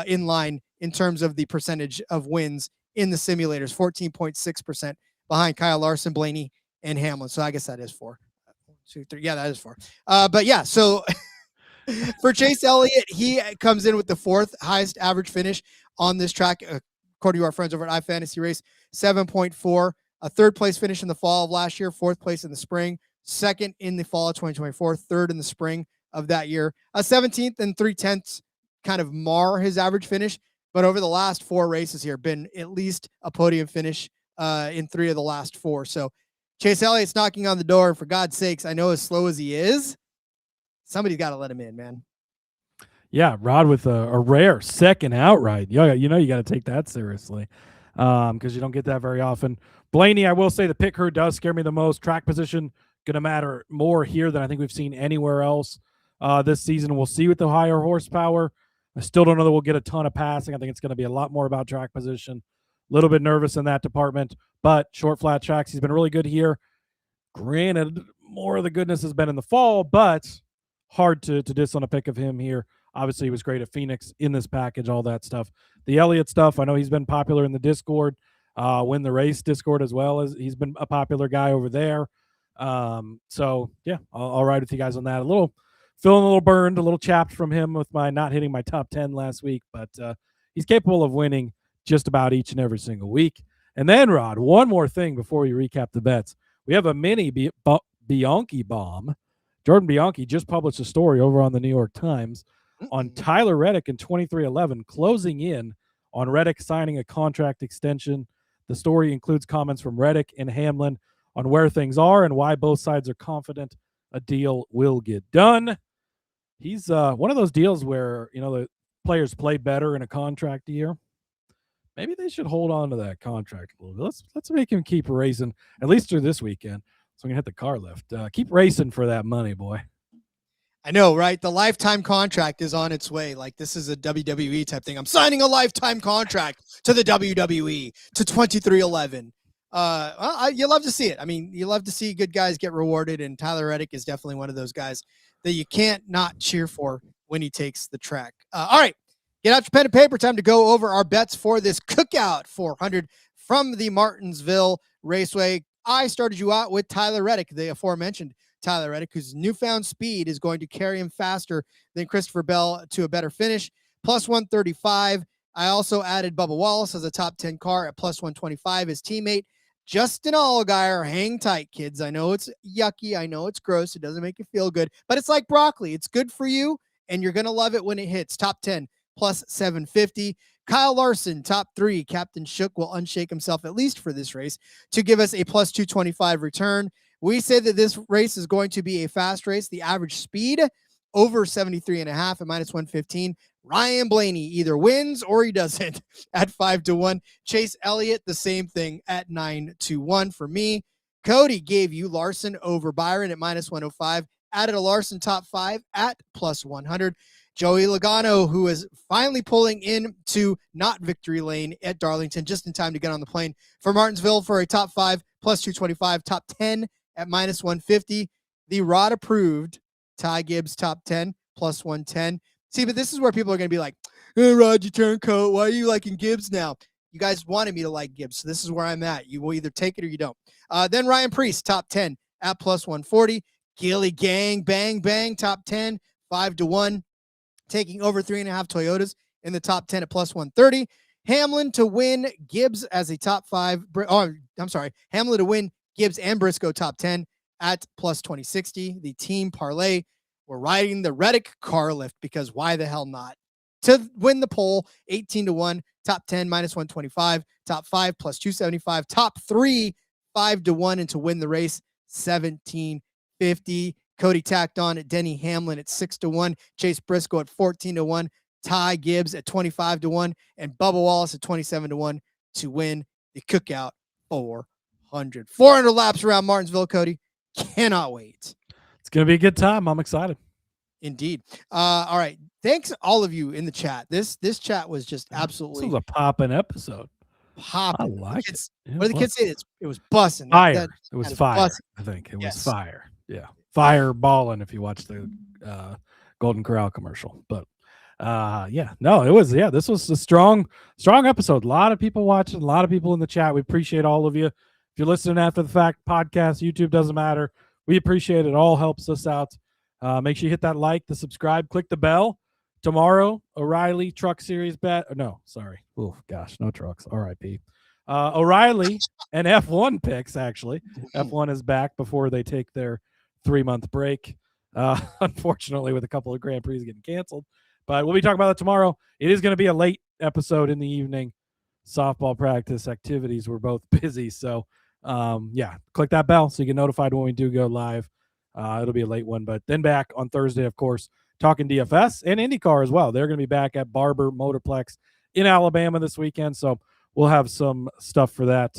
in line in terms of the percentage of wins in the simulators, 14.6% behind Kyle Larson, Blaney, and Hamlin. So I guess that is 4. 1, 2, 3. Yeah, that is 4. But yeah, so for Chase Elliott, he comes in with the 4th highest average finish on this track, according to our friends over at iFantasy Race, 7.4. A 3rd place finish in the fall of last year, 4th place in the spring, 2nd in the fall of 2024, 3rd in the spring of that year. A 17th and 3/10 kind of mar his average finish, but over the last 4 races here, been at least a podium finish in 3 of the last 4. So Chase Elliott's knocking on the door, and for God's sakes, I know as slow as he is, somebody's got to let him in, man. Yeah, Rod with a rare 2nd outright. You got to take that seriously because you don't get that very often. Blaney, I will say the pit crew does scare me the most. Track position going to matter more here than I think we've seen anywhere else. this season. We'll see with the higher horsepower. I still don't know that we'll get a ton of passing. I think it's going to be a lot more about track position. A little bit nervous in that department, but short flat tracks, he's been really good here. Granted, more of the goodness has been in the fall, but hard to diss on a pick of him here. Obviously, he was great at Phoenix in this package, all that stuff. The Elliott stuff, I know he's been popular in the Discord, Win the Race Discord as well. As he's been a popular guy over there. So, yeah, I'll ride with you guys on that. Feeling a little burned, a little chapped from him with my not hitting my top 10 last week, but he's capable of winning just about each and every single week. And then, Rod, one more thing before we recap the bets. We have a mini Bianchi bomb. Jordan Bianchi just published a story over on the New York Times on Tyler Reddick in 2311, closing in on Reddick signing a contract extension. The story includes comments from Reddick and Hamlin on where things are and why both sides are confident a deal will get done. He's one of those deals where, the players play better in a contract year. Maybe they should hold on to that contract a little bit. Let's make him keep racing, at least through this weekend. So I'm going to hit the car lift. Keep racing for that money, boy. I know, right? The lifetime contract is on its way. Like, this is a WWE type thing. I'm signing a lifetime contract to the WWE to 2311. You love to see it. I mean, you love to see good guys get rewarded, and Tyler Reddick is definitely one of those guys that you can't not cheer for when he takes the track. All right, get out your pen and paper. Time to go over our bets for this Cookout 400 from the Martinsville Raceway. I started you out with Tyler Reddick, the aforementioned Tyler Reddick, whose newfound speed is going to carry him faster than Christopher Bell to a better finish. Plus 135. I also added Bubba Wallace as a top 10 car at plus 125. His teammate, Justin Allgaier. Hang tight, kids. I know it's yucky. I know it's gross. It doesn't make you feel good, but it's like broccoli. It's good for you, and you're going to love it when it hits. Top 10, plus 750. Kyle Larson, top 3. Captain Shook will unshake himself at least for this race to give us a plus 225 return. We say that this race is going to be a fast race. The average speed over 73.5 at minus 115. Ryan Blaney either wins or he doesn't at 5-1. Chase Elliott, the same thing at 9-1 for me. Cody gave you Larson over Byron at minus 105. Added a Larson top 5 at plus 100. Joey Logano, who is finally pulling into not victory lane at Darlington just in time to get on the plane for Martinsville for a top 5 plus 225, top 10 at minus 150. The Rod approved Ty Gibbs top 10 plus 110. See, but this is where people are going to be like, hey, Rod, you turncoat. Why are you liking Gibbs now? You guys wanted me to like Gibbs, so this is where I'm at. You will either take it or you don't. Then Ryan Preece top 10 at plus 140. Gilly Gang, bang, bang, top 10, 5-1. Taking over 3.5 Toyotas in the top 10 at plus 130. Hamlin to win Gibbs as a top 5. Hamlin to win Gibbs and Briscoe top 10 at plus 2060. The team parlay, we're riding the Reddick car lift because why the hell not? To win the poll, 18-1, top 10 minus 125, top 5 plus 275, top 3 5-1, and to win the race 1750. Cody tacked on at Denny Hamlin at 6-1, Chase Briscoe at 14-1, Ty Gibbs at 25-1, and Bubba Wallace at 27-1 to win the Cookout 400. 400 laps around Martinsville, Cody. Cannot wait. It's going to be a good time. I'm excited. Indeed. All right. Thanks all of you in the chat. This chat was just absolutely. This was a popping episode. Popping. I like it. What did the kids say? It was bussing. Fire. It was fire. Bussin'. I think it was fire. Yeah. Fire balling if you watch the Golden Corral commercial. But this was a strong episode. A lot of people watching, a lot of people in the chat. We appreciate all of you. If you're listening after the fact, podcast, YouTube, doesn't matter. We appreciate it. All helps us out. Make sure you hit that like, the subscribe, click the bell. Tomorrow, O'Reilly Truck Series bet. No, sorry. Oh, gosh, no trucks. RIP. O'Reilly and F1 picks, actually. F1 is back before they take their 3-month break. Unfortunately, with a couple of Grand Prix getting canceled. But we'll be talking about that tomorrow. It is going to be a late episode in the evening. Softball practice activities were both busy. So, click that bell so you get notified when we do go live. It'll be a late one. But then back on Thursday, of course, talking DFS and IndyCar as well. They're going to be back at Barber Motorplex in Alabama this weekend. So we'll have some stuff for that.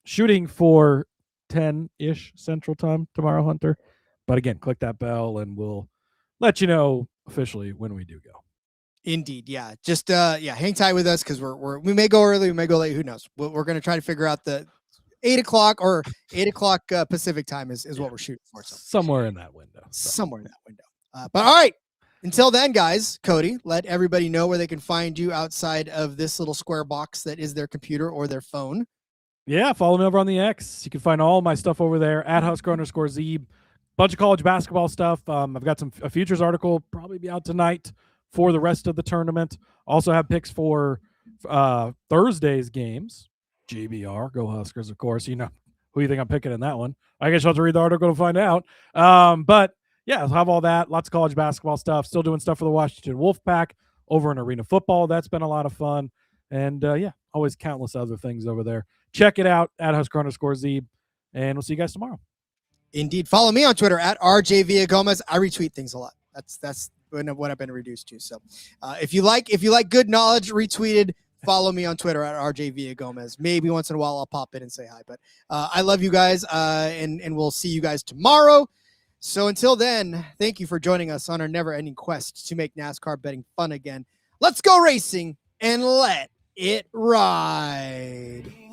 Shooting for 10-ish Central Time tomorrow, Hunter. But again, click that bell and we'll let you know officially when we do go. Indeed. Yeah. Just, hang tight with us because we may go early, we may go late. Who knows? We're going to try to figure out the 8 o'clock or 8 o'clock Pacific time is what we're shooting for. So. Somewhere in that window. Somewhere in that window. But all right. Until then, guys, Cody, let everybody know where they can find you outside of this little square box that is their computer or their phone. Yeah, follow me over on the X. You can find all my stuff over there at @Husker_Zeeb. Bunch of college basketball stuff. I've got a futures article probably be out tonight for the rest of the tournament. Also have picks for Thursday's games. GBR, go Huskers, of course. You know who you think I'm picking in that one. I guess you'll have to read the article to find out. But yeah, I'll have all that. Lots of college basketball stuff. Still doing stuff for the Washington Wolfpack over in Arena Football. That's been a lot of fun. And always countless other things over there. Check it out at Husker_Zeeb. And we'll see you guys tomorrow. Indeed. Follow me on Twitter at RJ Villagomez. I retweet things a lot. That's what I've been reduced to. So if you like good knowledge retweeted, follow me on Twitter at RJ Villagomez. Maybe once in a while I'll pop in and say hi. But I love you guys, and we'll see you guys tomorrow. So until then, thank you for joining us on our never-ending quest to make NASCAR betting fun again. Let's go racing and let it ride.